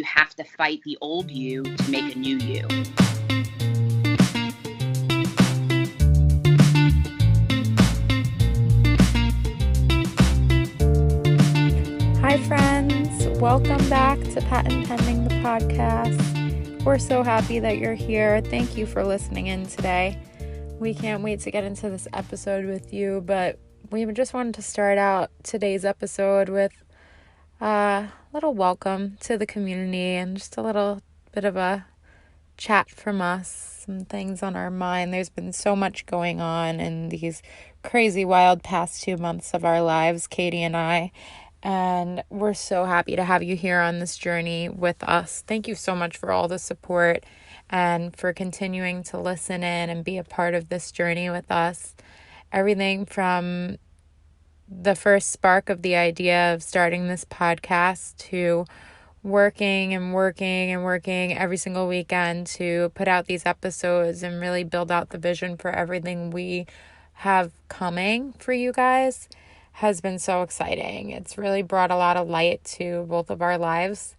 have to fight the old you to make a new you. Hi friends, welcome back to Patent Pending the podcast. We're so happy that you're here. Thank you for listening in today. We can't wait to get into this episode with you, but we just wanted to start out today's episode with a little welcome to the community and just a little bit of a chat from us, some things on our mind. There's been so much going on in these crazy, wild past 2 months of our lives, Katie and I. And we're so happy to have you here on this journey with us. Thank you so much for all the support and for continuing to listen in and be a part of this journey with us. Everything from the first spark of the idea of starting this podcast to working every single weekend to put out these episodes and really build out the vision for everything we have coming for you guys has been so exciting. It's really brought a lot of light to both of our lives,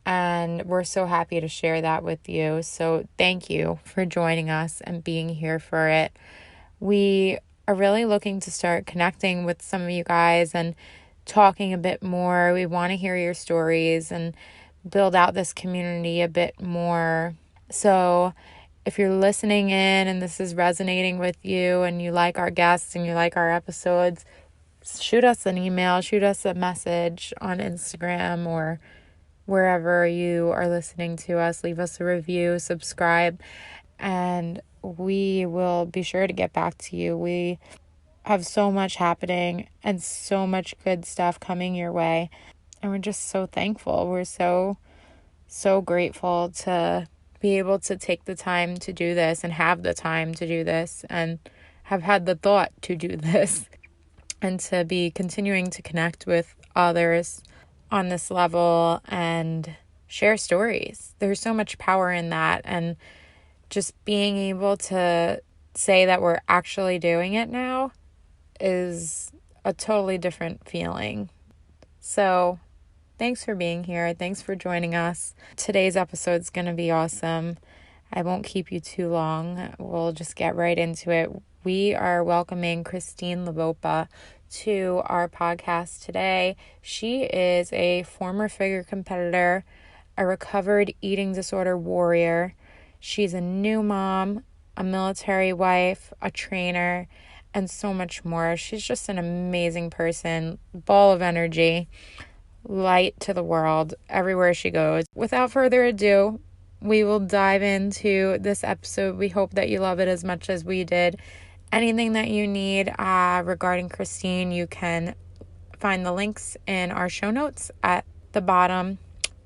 and we're so happy to share that with you. So thank you for joining us and being here for it. We are really looking to start connecting with some of you guys and talking a bit more. We want to hear your stories and build out this community a bit more. So if you're listening in and this is resonating with you and you like our guests and you like our episodes, shoot us an email, shoot us a message on Instagram or wherever you are listening to us. Leave us a review, subscribe, and we will be sure to get back to you. We have so much happening and so much good stuff coming your way. And we're just so thankful. We're so grateful to be able to take the time to do this and have the time to do this and have had the thought to do this and to be continuing to connect with others on this level and share stories. There's so much power in that, and just being able to say that we're actually doing it now is a totally different feeling. So thanks for being here. Thanks for joining us. Today's episode is going to be awesome. I won't keep you too long. We'll just get right into it. We are welcoming Christine LaVopa to our podcast today. She is a former figure competitor, a recovered eating disorder warrior. She's a new mom, a military wife, a trainer, and so much more. She's just an amazing person, ball of energy, light to the world everywhere she goes. Without further ado, we will dive into this episode. We hope that you love it as much as we did. Anything that you need regarding Christine, you can find the links in our show notes at the bottom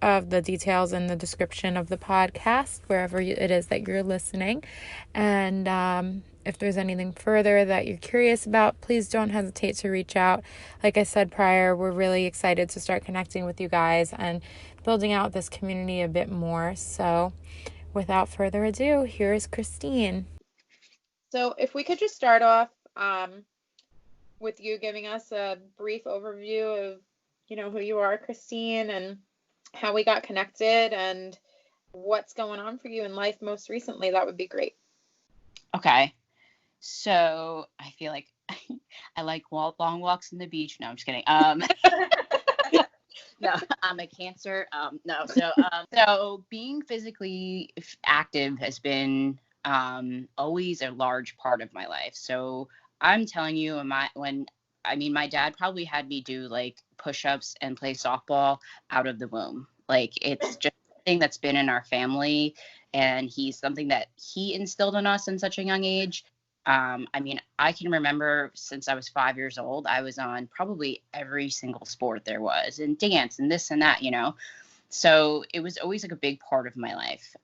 of the details in the description of the podcast, wherever it is that you're listening. And if there's anything further that you're curious about, please don't hesitate to reach out. Like I said prior, we're really excited to start connecting with you guys and building out this community a bit more. So without further ado, here's Christine. So if we could just start off with you giving us a brief overview of, who you are, Christine, and how we got connected and what's going on for you in life most recently, that would be great. Okay. So I feel like I like long walks on the beach. No, I'm just kidding. No, I'm a Cancer. No. So being physically active has been always a large part of my life. So I'm telling you, my dad probably had me do like push-ups and play softball out of the womb. Like, it's just something that's been in our family, and he's something that he instilled in us in such a young age. I can remember since I was 5 years old, I was on probably every single sport there was, and dance and this and that, So it was always like a big part of my life.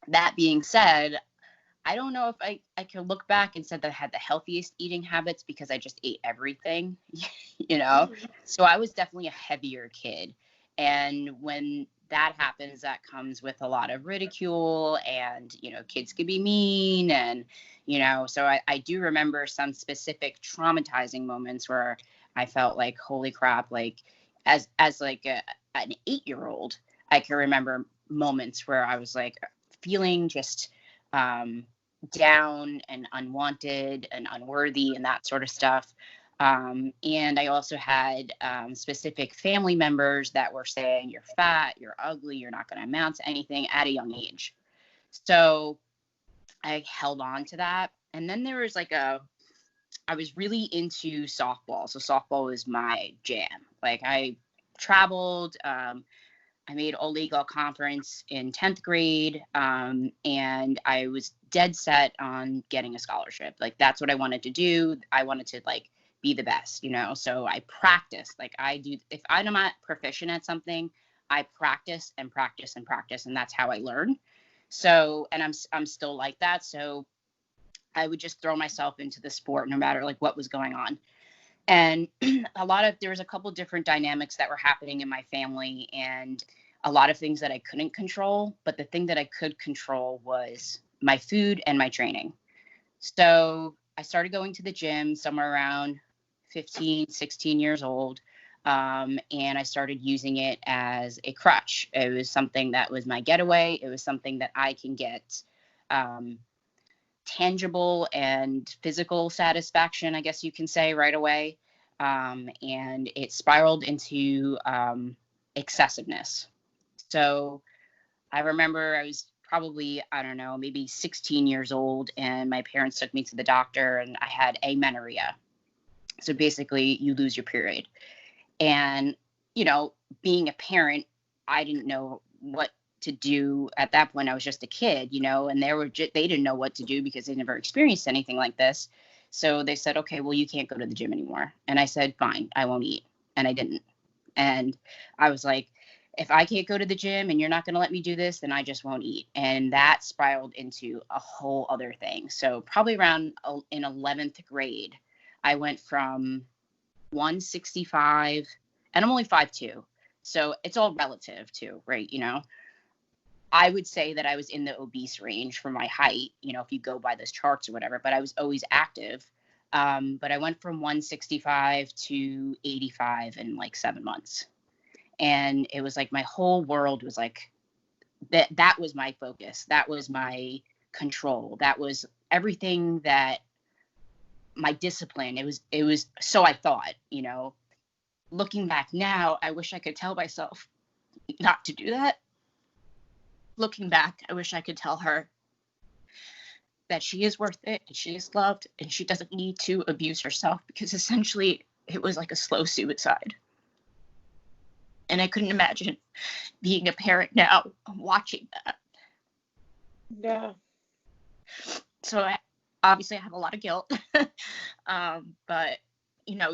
That being said, I don't know if I could look back and said that I had the healthiest eating habits because I just ate everything, So I was definitely a heavier kid. And when that happens, that comes with a lot of ridicule, and, kids could be mean. And, so I do remember some specific traumatizing moments where I felt like, holy crap, like as like an 8-year-old, I can remember moments where I was like feeling just down and unwanted and unworthy and that sort of stuff. And I also had specific family members that were saying, you're fat, you're ugly, you're not going to amount to anything at a young age. So I held on to that. And then there was I was really into softball. So softball was my jam. Like I traveled, I made All League All Conference in 10th grade, and I was dead set on getting a scholarship. Like that's what I wanted to do. I wanted to like be the best, you know. So I practiced. Like I do. If I'm not proficient at something, I practice and practice and practice, and that's how I learn. So, and I'm still like that. So I would just throw myself into the sport no matter like what was going on. And there was a couple different dynamics that were happening in my family and a lot of things that I couldn't control. But the thing that I could control was my food and my training. So I started going to the gym somewhere around 15, 16 years old. And I started using it as a crutch. It was something that was my getaway. It was something that I can get tangible and physical satisfaction, I guess you can say, right away. And it spiraled into excessiveness. So I remember I was probably, I don't know, maybe 16 years old, and my parents took me to the doctor, and I had amenorrhea. So basically, you lose your period. And, you know, being a parent, I didn't know what to do at that point. I was just a kid, you know, and they didn't know what to do because they never experienced anything like this. So they said, okay, well, you can't go to the gym anymore. And I said, fine, I won't eat. And I didn't. And I was like, if I can't go to the gym and you're not going to let me do this, then I just won't eat. And that spiraled into a whole other thing. So probably around in 11th grade, I went from 165, and I'm only 5'2". So it's all relative too, right? You know, I would say that I was in the obese range for my height, you know, if you go by those charts or whatever, but I was always active. But I went from 165 to 85 in like 7 months. And it was like my whole world was like, that was my focus. That was my control. That was everything, that my discipline. It was, so I thought, you know, looking back now, I wish I could tell myself not to do that. Looking back, I wish I could tell her that she is worth it, and she is loved, and she doesn't need to abuse herself, because essentially it was like a slow suicide. And I couldn't imagine being a parent now, watching that. Yeah. So obviously I have a lot of guilt, but you know,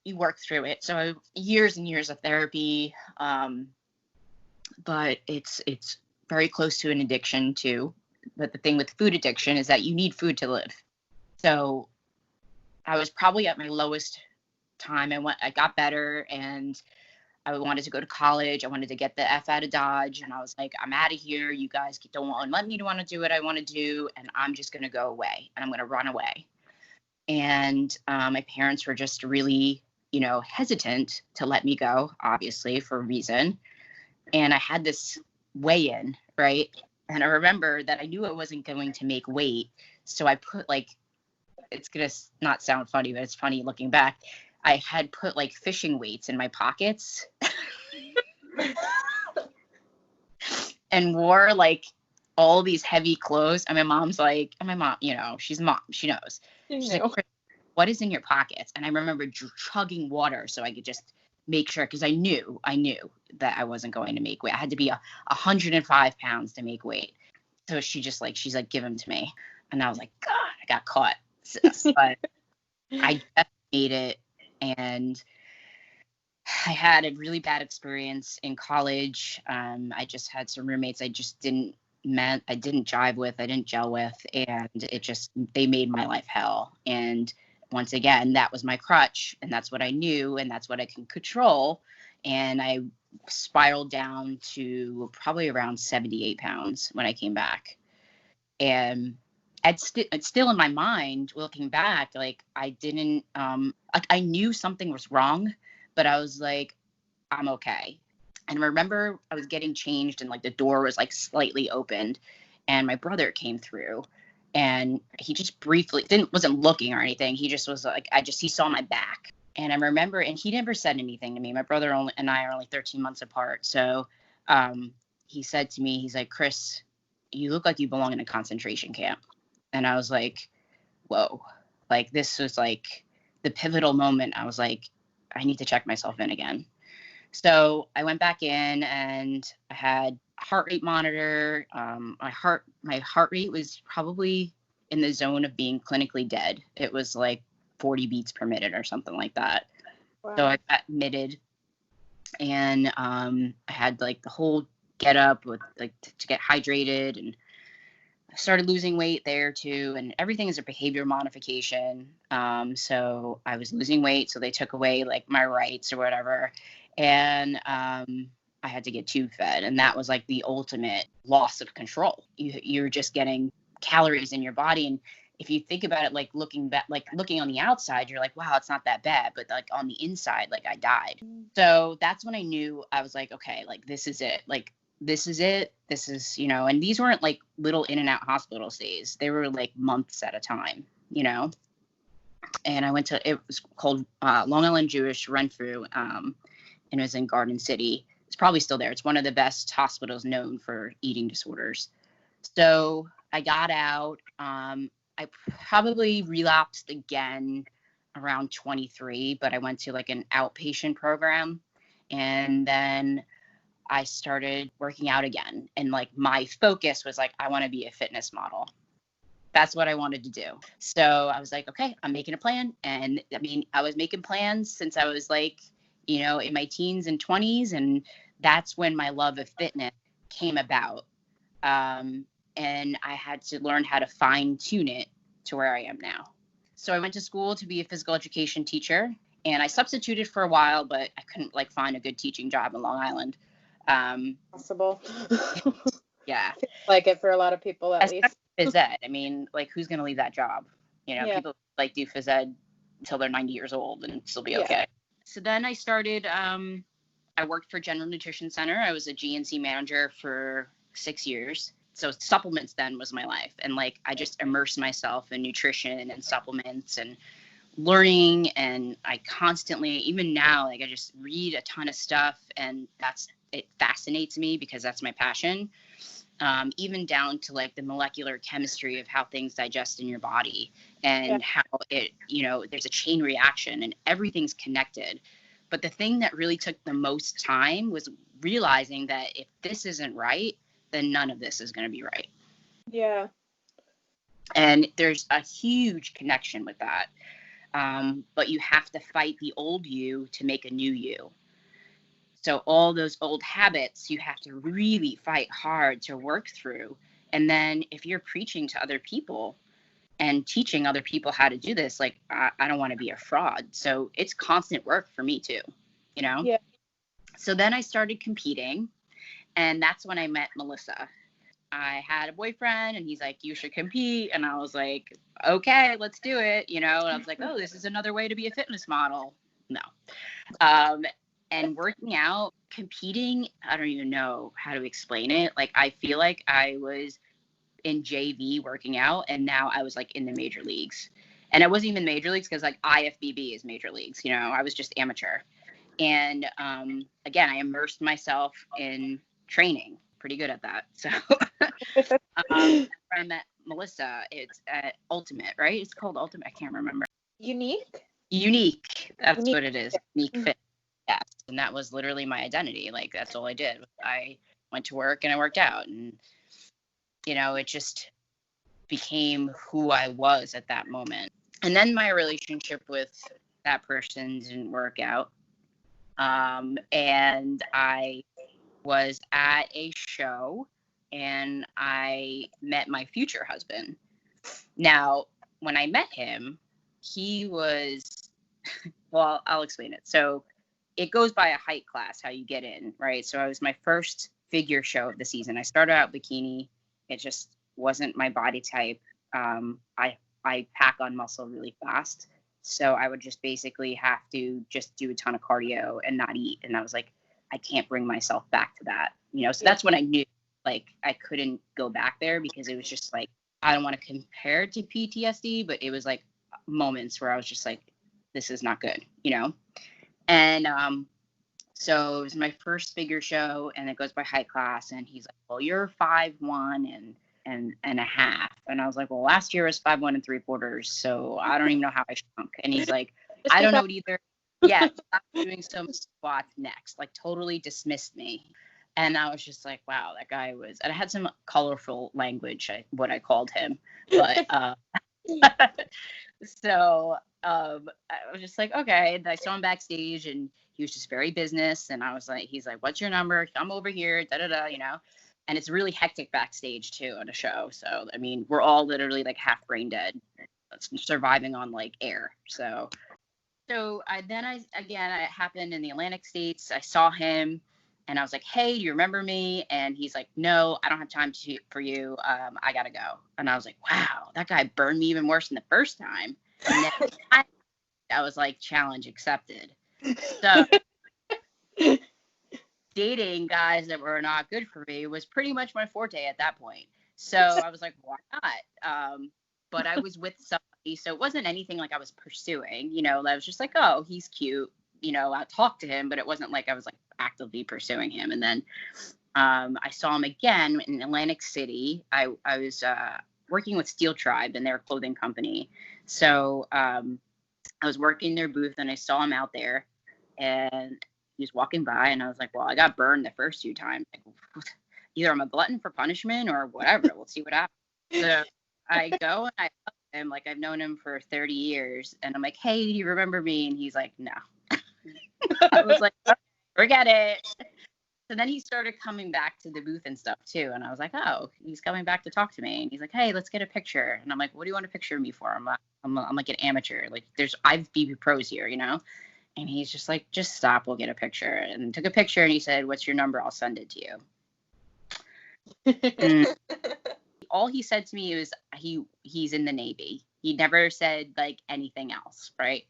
you work through it. So years and years of therapy, but it's very close to an addiction too. But the thing with food addiction is that you need food to live. So I was probably at my lowest time. I got better, and I wanted to go to college. I wanted to get the F out of Dodge. And I was like, I'm out of here. You guys don't let me want to do what I want to do. And I'm just going to go away, and I'm going to run away. And my parents were just really, you know, hesitant to let me go, obviously, for a reason. And I had this weigh-in, right? And I remember that I knew I wasn't going to make weight. So I put like, it's going to not sound funny, but it's funny looking back. I had put like fishing weights in my pockets and wore like all these heavy clothes. And my mom's like, and my mom, you know, she's a mom, she knows. She's like, what is in your pockets? And I remember chugging water so I could just make sure, because I knew that I wasn't going to make weight. I had to be 105 pounds to make weight. So she's like, give them to me. And I was like, God, I got caught. But I just made it. And I had a really bad experience in college. I just had some roommates I didn't jive with, I didn't gel with, and they made my life hell. And once again, that was my crutch, and that's what I knew, and that's what I can control. And I spiraled down to probably around 78 pounds when I came back. And it's still in my mind, looking back, like I didn't, I knew something was wrong, but I was like, I'm okay. And I remember I was getting changed and like the door was like slightly opened and my brother came through and he just briefly wasn't looking or anything. He just was like, he saw my back. And I remember, and he never said anything to me. My brother and I are only 13 months apart. So he said to me, he's like, Chris, you look like you belong in a concentration camp. And I was like, whoa, like this was like the pivotal moment. I was like, I need to check myself in again. So I went back in and I had a heart rate monitor. My heart rate was probably in the zone of being clinically dead. It was like 40 beats per minute or something like that. Wow. So I got admitted and I had like the whole get up with like to get hydrated, and I started losing weight there too. And everything is a behavior modification. So I was losing weight. So they took away like my rights or whatever. And I had to get tube fed. And that was like the ultimate loss of control. You're just getting calories in your body. And if you think about it, like looking back, like looking on the outside, you're like, wow, it's not that bad. But like on the inside, like I died. So that's when I knew. I was like, okay, like this is it. Like this is it. This is, and these weren't like little in and out hospital stays. They were like months at a time, And I went to, it was called Long Island Jewish Renfrew. And it was in Garden City. It's probably still there. It's one of the best hospitals known for eating disorders. So I got out. I probably relapsed again around 23, but I went to like an outpatient program. And then I started working out again. And like my focus was like, I want to be a fitness model. That's what I wanted to do. So I was like, okay, I'm making a plan. And I mean, I was making plans since I was like, in my teens and 20s. And that's when my love of fitness came about. And I had to learn how to fine tune it to where I am now. So I went to school to be a physical education teacher, and I substituted for a while, but I couldn't like find a good teaching job in Long Island. Possible. Yeah. Like it for a lot of people, at least. Phys ed. I mean, like who's going to leave that job? People like do phys ed until they're 90 years old and still be okay. So then I started, I worked for General Nutrition Center. I was a GNC manager for 6 years. So supplements then was my life. And like, I just immersed myself in nutrition and supplements and learning. And I constantly, even now, like I just read a ton of stuff, and it fascinates me because that's my passion. Even down to like the molecular chemistry of how things digest in your body and how it, there's a chain reaction and everything's connected. But the thing that really took the most time was realizing that if this isn't right, then none of this is going to be right. Yeah. And there's a huge connection with that. But you have to fight the old you to make a new you. So all those old habits, you have to really fight hard to work through. And then if you're preaching to other people and teaching other people how to do this, like, I don't want to be a fraud. So it's constant work for me too, Yeah. So then I started competing, and that's when I met Melissa. I had a boyfriend, and he's like, you should compete. And I was like, okay, let's do it. And I was like, oh, this is another way to be a fitness model. No. And working out, competing, I don't even know how to explain it. Like, I feel like I was in JV working out, and now I was like in the major leagues. And I wasn't even major leagues because like IFBB is major leagues, I was just amateur. And again, I immersed myself in training, pretty good at that. So I met Melissa. It's at Ultimate, right? It's called Ultimate. I can't remember. Unique. That's Unique. What it is. Unique Fit. Yes. And that was literally my identity. Like, that's all I did. I went to work and I worked out, and, it just became who I was at that moment. And then my relationship with that person didn't work out. And I was at a show and I met my future husband. Now, when I met him, he was, well, I'll explain it. So it goes by a height class, how you get in, right? So it was my first figure show of the season. I started out bikini. It just wasn't my body type. I pack on muscle really fast. So I would just basically have to just do a ton of cardio and not eat. And I was like, I can't bring myself back to that, so that's when I knew like I couldn't go back there, because it was just like, I don't want to compare it to PTSD, but it was like moments where I was just like, this is not good, and so it was my first figure show, and it goes by height class, and he's like, well, you're 5'1" and a half. And I was like, well, last year was 5'1 3/4, so I don't even know how I shrunk. And he's like, I don't know it either. Yeah, stop doing some squats next. Like, totally dismissed me. And I was just like, wow, that guy was, and I had some colorful language, what I called him. But so I was just like, okay. And I saw him backstage, and he was just very business. And I was like, he's like, what's your number? Come over here, And it's really hectic backstage too on a show. So, I mean, we're all literally like half brain dead, surviving on like air. So it happened in the Atlantic States. I saw him, and I was like, hey, do you remember me? And he's like, no, I don't have time for you. I gotta go. And I was like, wow, that guy burned me even worse than the first time. And then I was like, challenge accepted. So dating guys that were not good for me was pretty much my forte at that point. So I was like, why not? But I was with somebody, so it wasn't anything like I was pursuing, I was just like, oh, he's cute, I'll talk to him, but it wasn't like I was like actively pursuing him. And then I saw him again in Atlantic City. I was working with Steel Tribe, and their clothing company. So I was working their booth, and I saw him out there, and he was walking by, and I was like, well, I got burned the first 2 times. Like, either I'm a glutton for punishment or whatever. We'll see what happens. So I go, and I love him. Like, I've known him for 30 years. And I'm like, hey, do you remember me? And he's like, no. I was like, oh, forget it. So then he started coming back to the booth and stuff too. And I was like, oh, he's coming back to talk to me. And he's like, hey, let's get a picture. And I'm like, what do you want to picture me for? I'm like an amateur. Like, I've BB pros here, And he's just like, just stop, we'll get a picture. And took a picture, and he said, what's your number? I'll send it to you. All he said to me was he's in the Navy. He never said like anything else, right?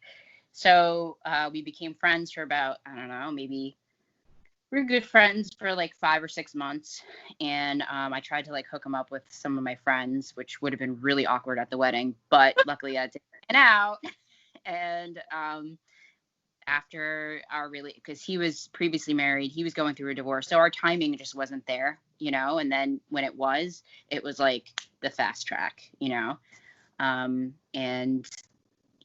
So we became friends for about, I don't know, maybe we were good friends for like 5 or 6 months. And I tried to like hook him up with some of my friends, which would have been really awkward at the wedding. But luckily that didn't pan out. And after because he was previously married, he was going through a divorce. So our timing just wasn't there, and then when it was like the fast track, and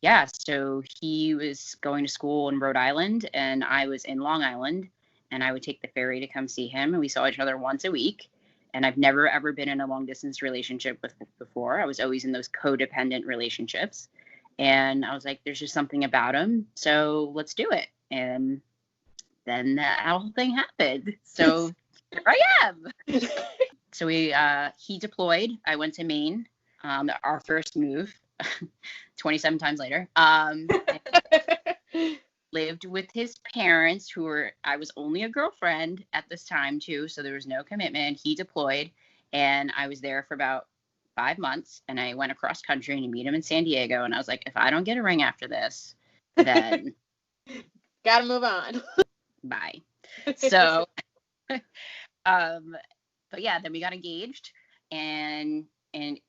yeah, so he was going to school in Rhode Island, and I was in Long Island, and I would take the ferry to come see him, and we saw each other once a week. And I've never, ever been in a long distance relationship before. I was always in those codependent relationships. And I was like, there's just something about him, so let's do it. And then that whole thing happened. So here I am. So he deployed. I went to Maine, our first move, 27 times later. Lived with his parents, I was only a girlfriend at this time too, so there was no commitment. He deployed, and I was there for about 5 months, and I went across country to meet him in San Diego. And I was like, if I don't get a ring after this, then gotta move on. Bye. So, but yeah, then we got engaged, and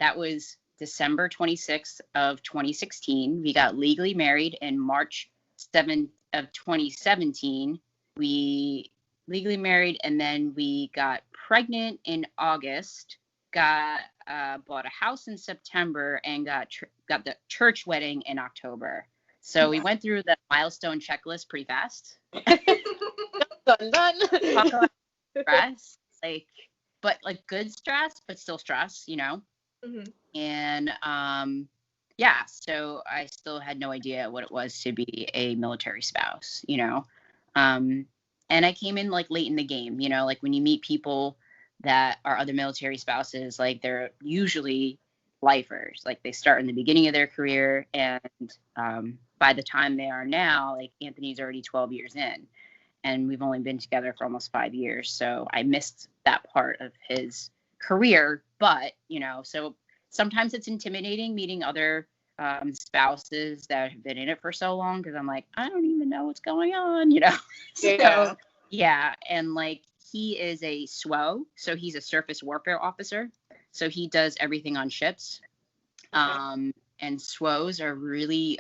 that was December 26th of 2016. We got legally married in March 7th of 2017. We legally married, and then we got pregnant in August. Bought a house in September, and got the church wedding in October. So we went through the milestone checklist pretty fast. Done. Stress, but good stress, but still stress, Mm-hmm. And yeah, so I still had no idea what it was to be a military spouse, and I came in like late in the game, like when you meet people that are other military spouses, like they're usually lifers. Like they start in the beginning of their career, and by the time they are now, like Anthony's already 12 years in, and we've only been together for almost 5 years. So I missed that part of his career. But so sometimes it's intimidating meeting other spouses that have been in it for so long, because I'm like, I don't even know what's going on, Yeah. So Yeah, and like he is a SWO, so he's a surface warfare officer. So he does everything on ships. And SWOs are really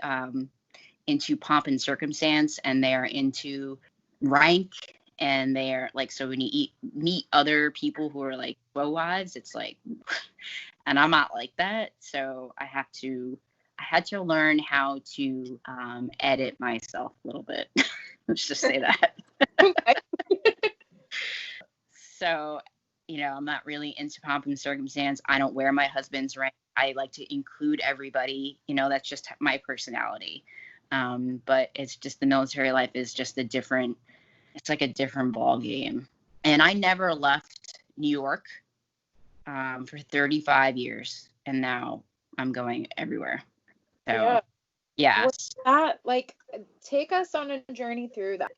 into pomp and circumstance, and they are into rank, and they are like, so when you meet other people who are like SWO wives, it's like, and I'm not like that, so I had to learn how to edit myself a little bit. Let's just say that. So, I'm not really into pomp and circumstance. I don't wear my husband's rank. I like to include everybody. That's just my personality. But it's just the military life is just it's like a different ball game. And I never left New York for 35 years. And now I'm going everywhere. So, yeah. What's that? Like, take us on a journey through that.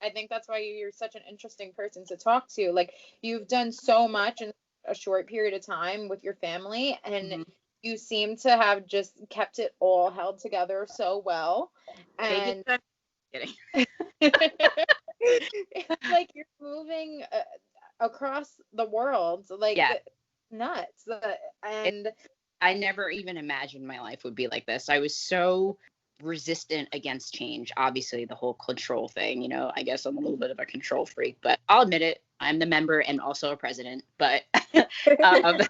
I think that's why you're such an interesting person to talk to. Like, you've done so much in a short period of time with your family, and you seem to have just kept it all held together so well. And kidding. It's like you're moving across the world, like nuts. And I never even imagined my life would be like this. I was so resistant against change. Obviously, the whole control thing, I guess I'm a little bit of a control freak, but I'll admit it. I'm the member and also a president, but that's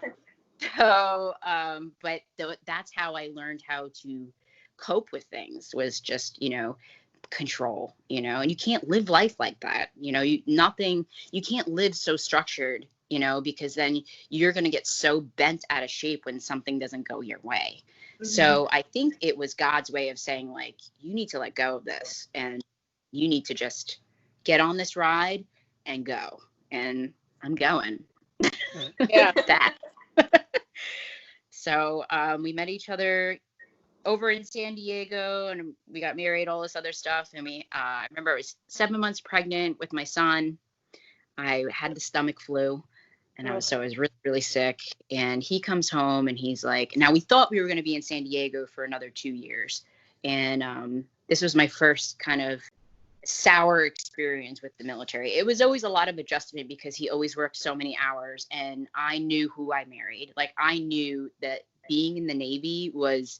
how I learned how to cope with things, was just, control, and you can't live life like that. You can't live so structured, because then you're going to get so bent out of shape when something doesn't go your way. So I think it was God's way of saying, like, you need to let go of this and you need to just get on this ride and go. And I'm going. Yeah. That. So we met each other over in San Diego, and we got married, all this other stuff. And I remember I was 7 months pregnant with my son. I had the stomach flu. And I was really, really sick. And he comes home and he's like, now we thought we were going to be in San Diego for another 2 years. And this was my first kind of sour experience with the military. It was always a lot of adjustment because he always worked so many hours. And I knew who I married. Like, I knew that being in the Navy was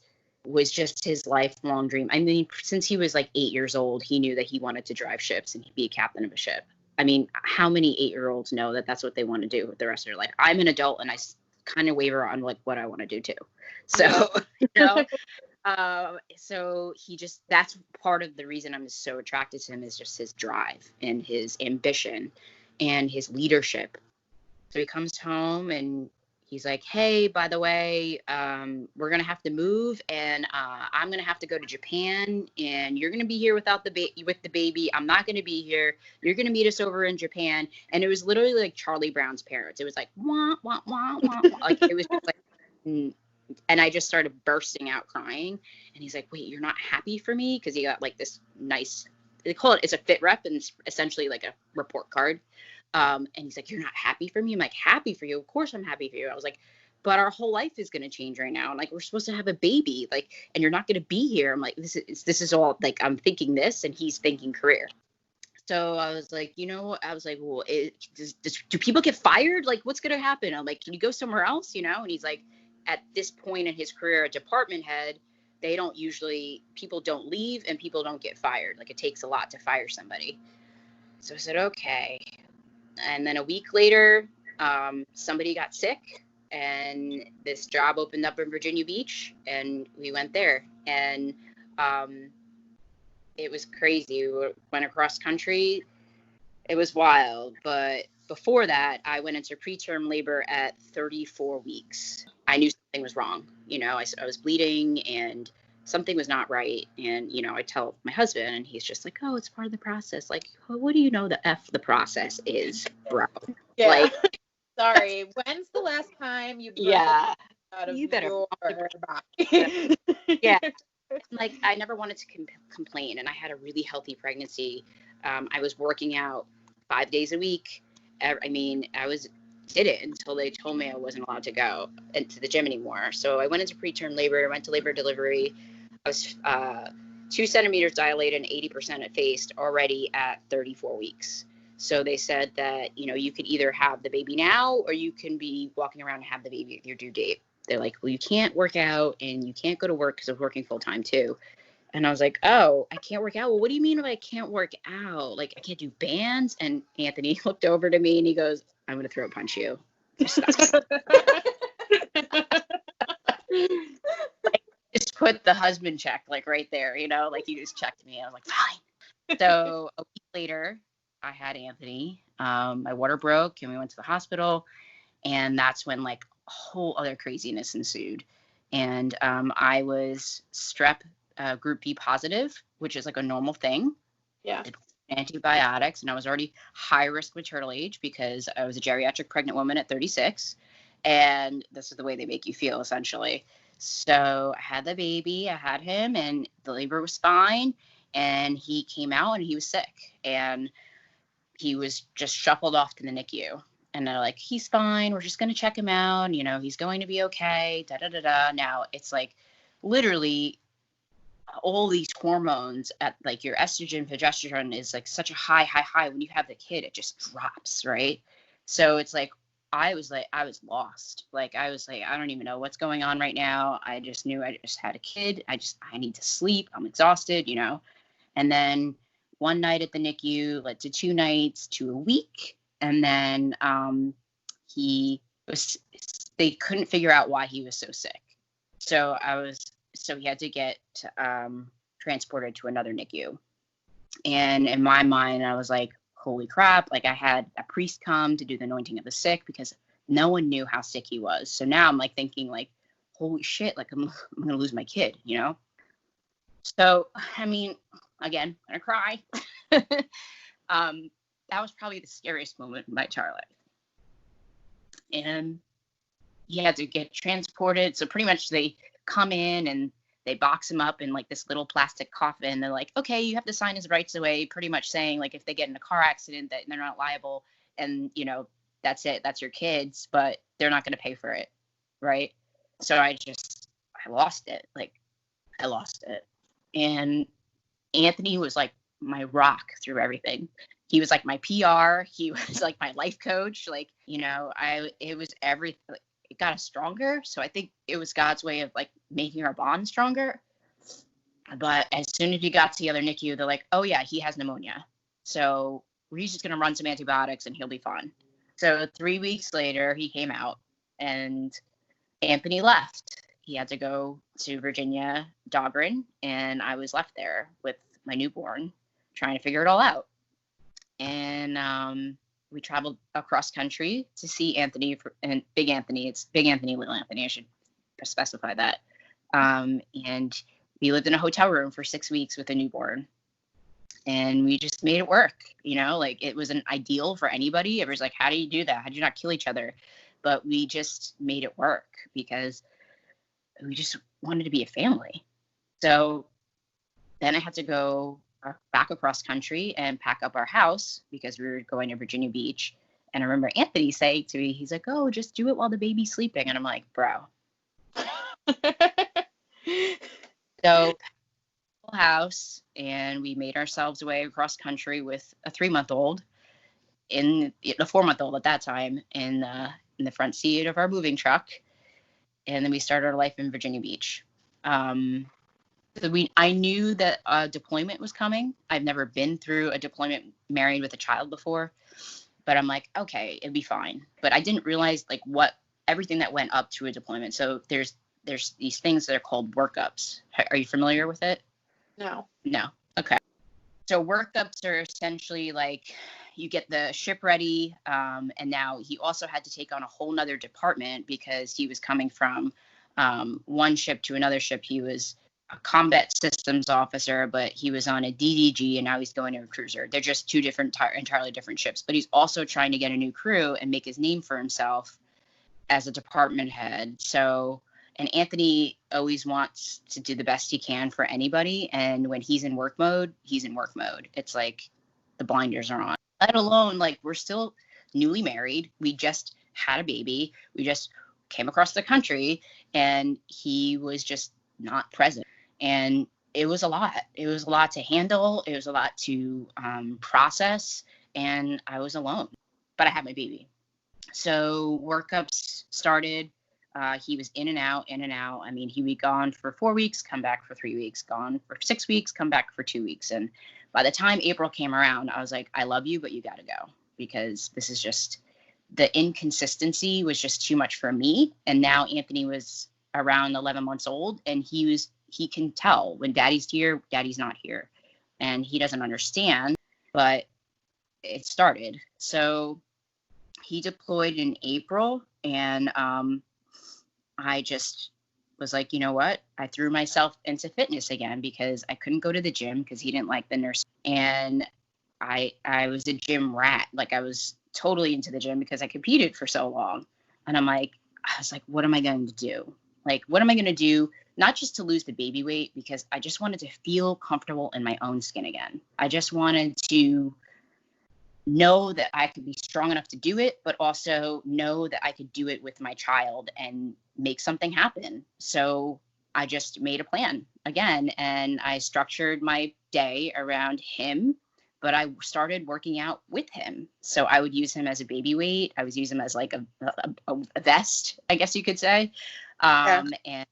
just his lifelong dream. I mean, since he was like 8 years old, he knew that he wanted to drive ships and be a captain of a ship. I mean, how many 8-year-olds know that that's what they want to do with the rest of their life? I'm an adult and I kind of waver on like what I want to do too. So, so that's part of the reason I'm so attracted to him, is just his drive and his ambition and his leadership. So he comes home and he's like, hey, by the way, we're going to have to move, and I'm going to have to go to Japan, and you're going to be here with the baby. I'm not going to be here. You're going to meet us over in Japan. And it was literally like Charlie Brown's parents. It was like, wah, wah, wah, wah, wah. Like, it was just like, and I just started bursting out crying. And he's like, wait, you're not happy for me? Because he got like this nice, it's a fit rep, and it's essentially like a report card. And he's like, you're not happy for me? I'm like, happy for you? Of course I'm happy for you. I was like, but our whole life is going to change right now. And like, we're supposed to have a baby, like, and you're not going to be here. I'm like, this is all, like, I'm thinking this, and he's thinking career. So I was like, well, do people get fired? Like, what's going to happen? I'm like, can you go somewhere else? And he's like, at this point in his career, a department head, people don't leave and people don't get fired. Like, it takes a lot to fire somebody. So I said, okay. And then a week later, somebody got sick, and this job opened up in Virginia Beach, and we went there. And it was crazy. We went across country. It was wild. But before that, I went into preterm labor at 34 weeks. I knew something was wrong. I was bleeding, and something was not right. And, I tell my husband, and he's just like, oh, it's part of the process. Like, well, what do you know the F the process is, bro? Yeah. Like, sorry, when's the last time you yeah, out of you better your body? Yeah. Like, I never wanted to complain, and I had a really healthy pregnancy. I was working out 5 days a week. I mean, did it until they told me I wasn't allowed to go into the gym anymore. So I went into preterm labor, went to labor delivery. I was 2 centimeters dilated and 80% effaced already at 34 weeks. So they said that, you could either have the baby now or you can be walking around and have the baby at your due date. They're like, well, you can't work out and you can't go to work because I'm working full time too. And I was like, oh, I can't work out. Well, what do you mean if I can't work out? Like, I can't do bands? And Anthony looked over to me and he goes, I'm going to throat punch you. Just put the husband check, like, right there, like, you just checked me. I was like, fine. So a week later, I had Anthony. My water broke and we went to the hospital. And that's when, like, a whole other craziness ensued. And I was strep group B positive, which is like a normal thing. Yeah. Antibiotics, and I was already high risk maternal age because I was a geriatric pregnant woman at 36, and this is the way they make you feel, essentially. So I had the baby, I had him, and the labor was fine, and he came out and he was sick, and he was just shuffled off to the NICU. And they're like, he's fine, we're just going to check him out, he's going to be okay, da-da-da-da. Now, it's like literally all these hormones at, like, your estrogen, progesterone is like such a high. When you have the kid, it just drops, right? So it's like, I was lost. Like, I was like, I don't even know what's going on right now. I just knew I just had a kid. I need to sleep. I'm exhausted, And then one night at the NICU led to 2 nights to a week. And then they couldn't figure out why he was so sick. So he had to get transported to another NICU. And in my mind, I was like, holy crap. Like, I had a priest come to do the anointing of the sick because no one knew how sick he was. So now I'm like thinking, like, holy shit, like, I'm going to lose my kid, So, I mean, again, I'm going to cry. That was probably the scariest moment in my entire life. And he had to get transported. So pretty much they come in and they box him up in, like, this little plastic coffin. They're like, okay, you have to sign his rights away, pretty much saying, like, if they get in a car accident, that they're not liable, and, that's it, that's your kids, but they're not going to pay for it, right? So I lost it. Like, I lost it. And Anthony was, like, my rock through everything. He was, like, my PR. He was, like, my life coach. Like, it was everything. Like, it got us stronger. So I think it was God's way of, like, making our bond stronger. But as soon as we got to the other NICU, they're like, oh yeah, he has pneumonia. So we're just going to run some antibiotics and he'll be fine. So 3 weeks later, he came out and Anthony left. He had to go to Virginia, Dahlgren, and I was left there with my newborn trying to figure it all out. And we traveled across country to see Anthony, and Big Anthony. It's Big Anthony, Little Anthony. I should specify that. And we lived in a hotel room for 6 weeks with a newborn. And we just made it work, like, it wasn't ideal for anybody. It was like, how do you do that? How do you not kill each other? But we just made it work because we just wanted to be a family. So then I had to go back across country and pack up our house because we were going to Virginia Beach. And I remember Anthony saying to me, he's like, oh, just do it while the baby's sleeping. And I'm like, bro. So house, and we made ourselves away across country with a 3-month-old, in a 4-month-old at that time, in the front seat of our moving truck. And then we started our life in Virginia Beach. I knew that a deployment was coming. I've never been through a deployment married with a child before, but I'm like, okay, it'd be fine. But I didn't realize, like, everything that went up to a deployment. So there's these things that are called workups. Are you familiar with it? No. Okay. So workups are essentially like, you get the ship ready, and now he also had to take on a whole nother department because he was coming from one ship to another ship. He was a combat systems officer, but he was on a DDG, and now he's going to a cruiser. They're just two entirely different ships. But he's also trying to get a new crew and make his name for himself as a department head. So, and Anthony always wants to do the best he can for anybody. And when he's in work mode, he's in work mode. It's like the blinders are on. Let alone, like, we're still newly married. We just had a baby. We just came across the country, and he was just not present. And it was a lot. It was a lot to handle. It was a lot to process. and I was alone, but I had my baby. So workups started. He was in and out, in and out. I mean, he would be gone for 4 weeks, come back for 3 weeks, gone for 6 weeks, come back for 2 weeks. And by the time April came around, I was like, I love you, but you got to go, because this is just, the inconsistency was just too much for me. And now Anthony was around 11 months old, and he can tell when daddy's here, daddy's not here. And he doesn't understand, but it started. So he deployed in April, and I just was like, you know what? I threw myself into fitness again because I couldn't go to the gym because he didn't like the nurse. And I was a gym rat. Like, I was totally into the gym because I competed for so long. And I was like, what am I going to do? Like, what am I going to do? Not just to lose the baby weight, because I just wanted to feel comfortable in my own skin again. I just wanted to know that I could be strong enough to do it, but also know that I could do it with my child and make something happen. So I just made a plan again, and I structured my day around him, but I started working out with him. So I would use him as a baby weight. I would use him as like a vest, I guess you could say. And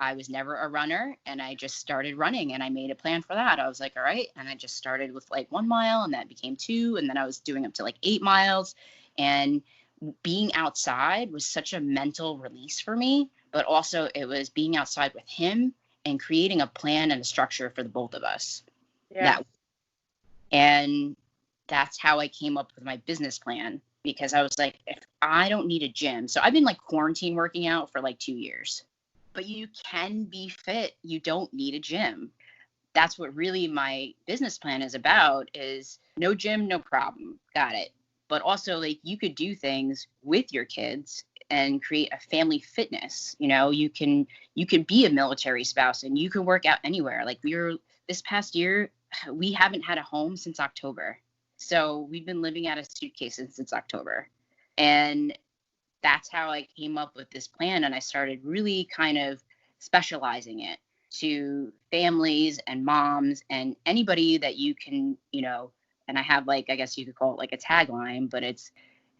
I was never a runner, and I just started running, and I made a plan for that. I was like, all right. And I just started with like 1 mile, and that became 2. And then I was doing up to like 8 miles, and being outside was such a mental release for me, but also it was being outside with him and creating a plan and a structure for the both of us. Yeah. And that's how I came up with my business plan, because I was like, if I don't need a gym. So I've been like quarantine working out for like 2 years. But you can be fit. You don't need a gym. That's what really my business plan is about, is no gym, no problem. Got it. But also, like, you could do things with your kids and create a family fitness. You know, you can be a military spouse and you can work out anywhere. Like, this past year, we haven't had a home since October. So we've been living out of suitcases since October. And that's how I came up with this plan. And I started really kind of specializing it to families and moms and anybody that you can, you know, and I have, like, I guess you could call it like a tagline, but it's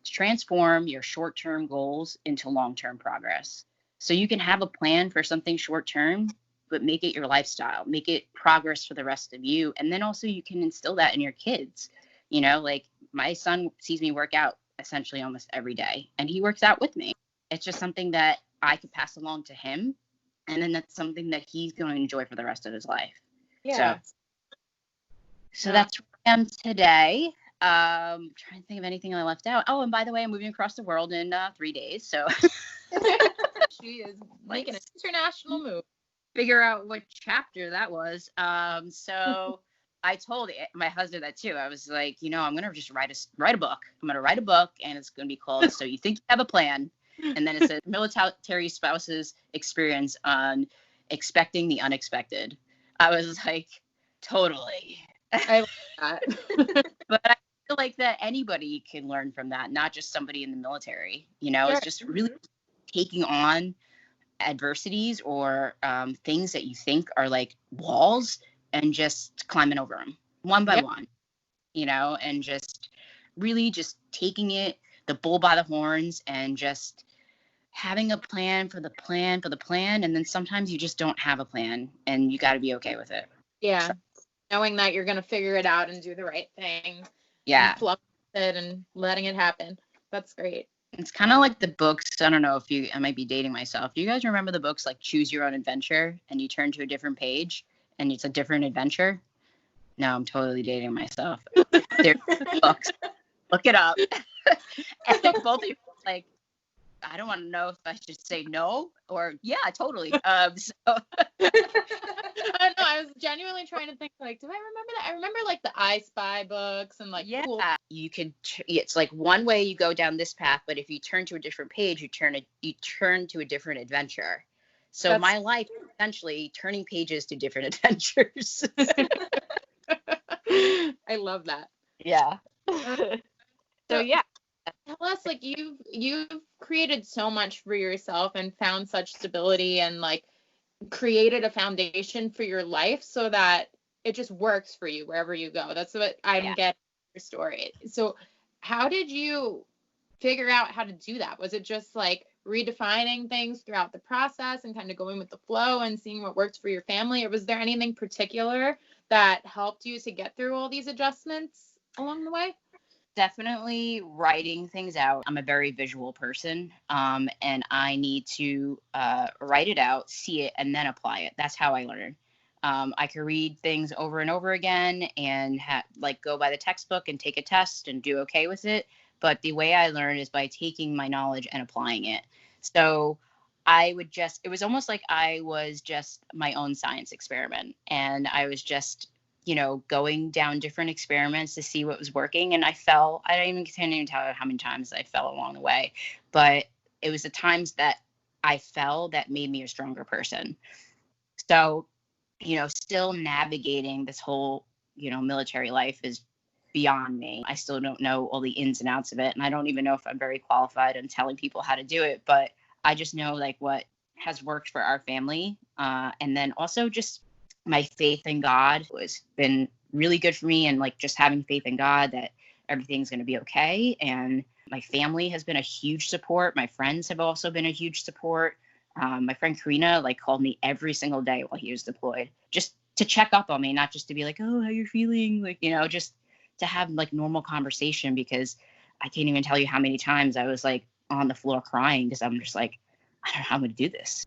transform your short-term goals into long-term progress. So you can have a plan for something short-term, but make it your lifestyle, make it progress for the rest of you. And then also you can instill that in your kids. You know, like, my son sees me work out essentially almost every day, and he works out with me. It's just something that I could pass along to him, and then that's something that he's going to enjoy for the rest of his life. Yeah. So that's where I am today. Trying to think of anything I left out. Oh, and by the way, I'm moving across the world in 3 days. So She is making an international move. Figure out what chapter that was. So I told my husband that too. I was like, you know, I'm going to just write a book. I'm going to write a book, and it's going to be called So You Think You Have a Plan. And then it's a military spouse's experience on expecting the unexpected. I was like, totally. I like that. But I feel like that anybody can learn from that, not just somebody in the military. You know, It's just really taking on adversities or things that you think are like walls, and just climbing over them one by one, you know, and just really just taking it, the bull by the horns, and just having a plan for the plan for the plan. And then sometimes you just don't have a plan, and you got to be okay with it. Yeah. Knowing that you're going to figure it out and do the right thing. Yeah. And fluff it and letting it happen. That's great. It's kind of like the books. I don't know if I might be dating myself. Do you guys remember the books like Choose Your Own Adventure, and you turn to a different page and it's a different adventure? No, I'm totally dating myself. They're books. Look it up. And both of you like, I don't want to know if I should say no or yeah, totally. So I don't know. I was genuinely trying to think, like, do I remember that? I remember like the I Spy books and like, yeah, cool. You could. It's like one way you go down this path, but if you turn to a different page, you turn to a different adventure. So my life is essentially turning pages to different adventures. I love that. Yeah. So yeah. Tell us, like, you've created so much for yourself and found such stability and like created a foundation for your life so that it just works for you wherever you go. That's what I'm getting. your story. So how did you figure out how to do that? Was it just like redefining things throughout the process and kind of going with the flow and seeing what worked for your family? Or was there anything particular that helped you to get through all these adjustments along the way? Definitely writing things out. I'm a very visual person, and I need to write it out, see it, and then apply it. That's how I learn. I can read things over and over again and like go by the textbook and take a test and do okay with it. But the way I learn is by taking my knowledge and applying it. So it was almost like I was just my own science experiment. And I was just, going down different experiments to see what was working. And I can't even tell you how many times I fell along the way. But it was the times that I fell that made me a stronger person. So, still navigating this whole, military life is beyond me. I still don't know all the ins and outs of it. And I don't even know if I'm very qualified in telling people how to do it. But I just know like what has worked for our family. And then also just my faith in God has been really good for me. And like just having faith in God that everything's going to be okay. And my family has been a huge support. My friends have also been a huge support. My friend Karina called me every single day while he was deployed, just to check up on me, not just to be like, oh, how you're feeling? Just to have normal conversation, because I can't even tell you how many times I was on the floor crying because I'm just like, I don't know how I'm going to do this.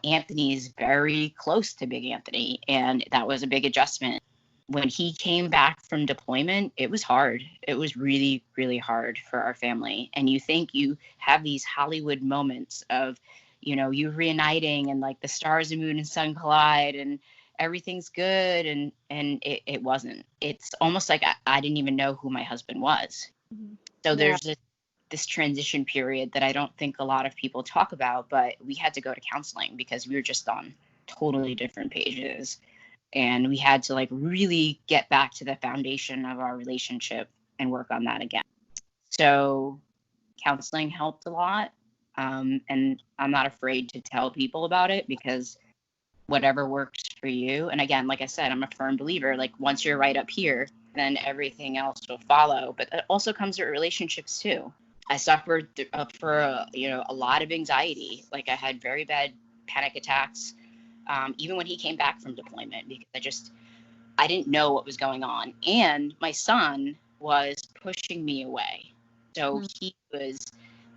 Anthony is very close to Big Anthony, and that was a big adjustment. When he came back from deployment, it was hard. It was really, really hard for our family. And you think you have these Hollywood moments of, you reuniting and the stars and moon and sun collide and everything's good. And it wasn't. It's almost like I didn't even know who my husband was. Mm-hmm. So there's this transition period that I don't think a lot of people talk about, but we had to go to counseling because we were just on totally different pages. And we had to really get back to the foundation of our relationship and work on that again. So counseling helped a lot. And I'm not afraid to tell people about it, because whatever works for you. And again, like I said, I'm a firm believer, once you're right up here, then everything else will follow. But it also comes with relationships too. I suffered for a lot of anxiety. I had very bad panic attacks, even when he came back from deployment, because I didn't know what was going on. And my son was pushing me away. So he was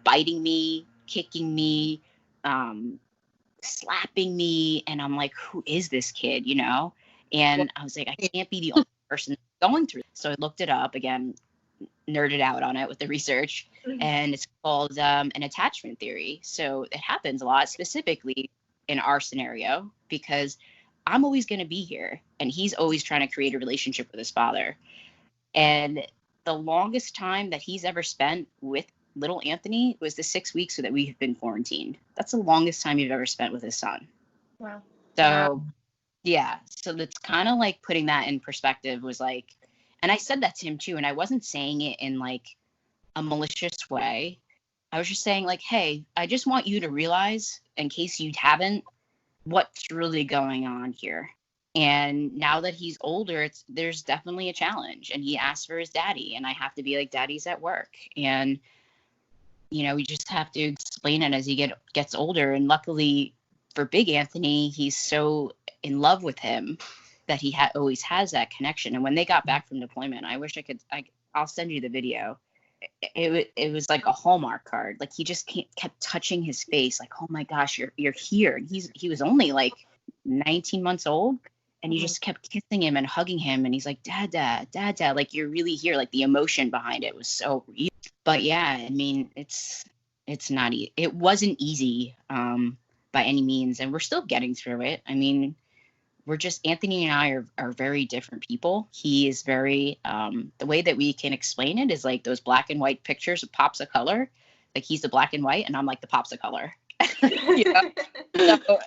biting me, kicking me, slapping me. And I'm like, who is this kid, And I was like, I can't be the only person going through this. So I looked it up again, nerded out on it with the research, and it's called an attachment theory. So it happens a lot, specifically in our scenario, because I'm always going to be here and he's always trying to create a relationship with his father. And the longest time that he's ever spent with little Anthony was the 6 weeks that we've been quarantined. That's the longest time you've ever spent with his son. Wow. So yeah, so that's kind of putting that in perspective was and I said that to him too. And I wasn't saying it in a malicious way. I was just saying hey, I just want you to realize, in case you haven't, what's really going on here. And now that he's older, there's definitely a challenge. And he asks for his daddy, and I have to be like, daddy's at work. And, we just have to explain it as he gets older. And luckily for Big Anthony, he's so in love with him that he always has that connection. And when they got back from deployment, I wish I'll send you the video. It was like a Hallmark card. He just kept touching his face, oh my gosh, you're here. And he was only 19 months old, and he just kept kissing him and hugging him, and he's like, dad, you're really here. The emotion behind it was so real. But yeah, I mean, it's not it wasn't easy by any means, and we're still getting through it. I mean, Anthony and I are very different people. He is very, the way that we can explain it is those black and white pictures of pops of color. He's the black and white, and I'm the pops of color. So,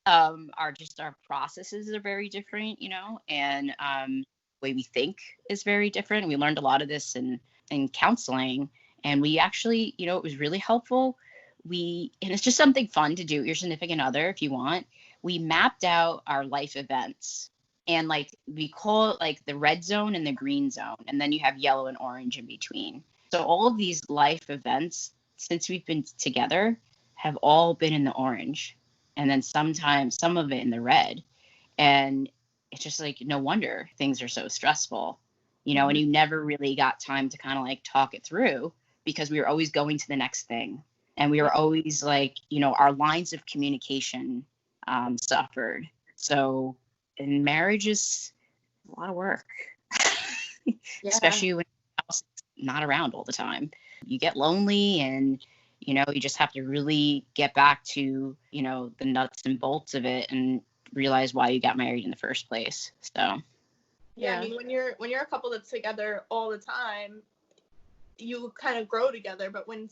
our processes are very different, and the way we think is very different. We learned a lot of this in counseling, and we actually, it was really helpful. And it's just something fun to do with your significant other if you want. We mapped out our life events And like we call it like the red zone and the green zone, and then you have yellow and orange in between. So all of these life events since we've been together have all been in the orange, and then sometimes some of it in the red. And it's just like, no wonder things are so stressful, and you never really got time to kind of like talk it through because we were always going to the next thing. And we were always like, our lines of communication suffered. So, and marriage is a lot of work, especially when you're not around all the time. You get lonely, and you just have to really get back to the nuts and bolts of it and realize why you got married in the first place. So I mean, when you're a couple that's together all the time, you kind of grow together. But when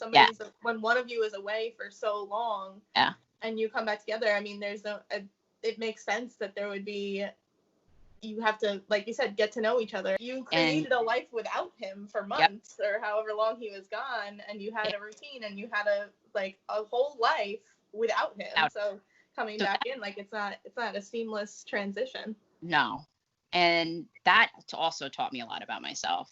when one of you is away for so long, and you come back together, I mean, it makes sense that there would be, you have to, like you said, get to know each other. You created a life without him for months or however long he was gone, and you had a routine and you had a whole life without him. So coming back in, like, it's not a seamless transition. No. And that also taught me a lot about myself,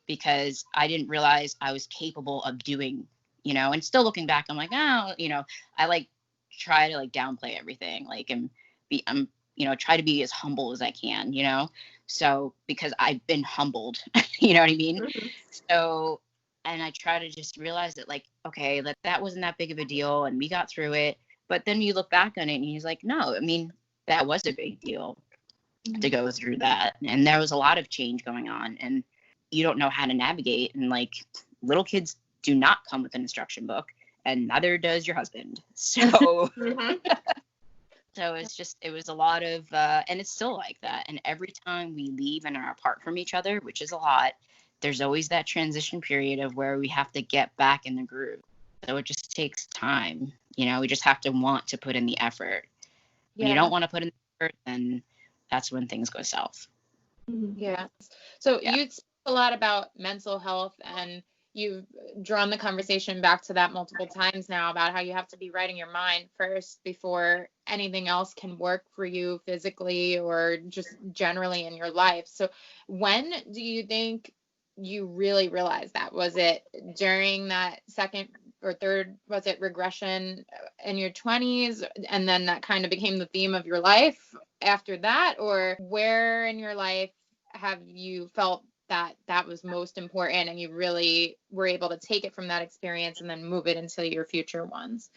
because I didn't realize I was capable of doing, and still looking back, I'm like, I like try to like downplay everything, like, and try to be as humble as I can, so because I've been humbled, you know what I mean? Mm-hmm. So, and I try to just realize that, like, okay, that wasn't that big of a deal and we got through it. But then you look back on it and he's like, no, I mean, that was a big deal to go through that. And there was a lot of change going on, and you don't know how to navigate. And like, little kids do not come with an instruction book, and neither does your husband. So, so it was a lot of, and it's still like that. And every time we leave and are apart from each other, which is a lot, there's always that transition period of where we have to get back in the groove. So it just takes time. We just have to want to put in the effort. When you don't want to put in the effort, then that's when things go south. Yeah. So you speak a lot about mental health, and you've drawn the conversation back to that multiple times now about how you have to be right in your mind first before anything else can work for you physically or just generally in your life. So when do you think you really realized that? Was it during that second or third, was it regression in your 20s, and then that kind of became the theme of your life after that? Or where in your life have you felt that was most important and you really were able to take it from that experience and then move it into your future ones?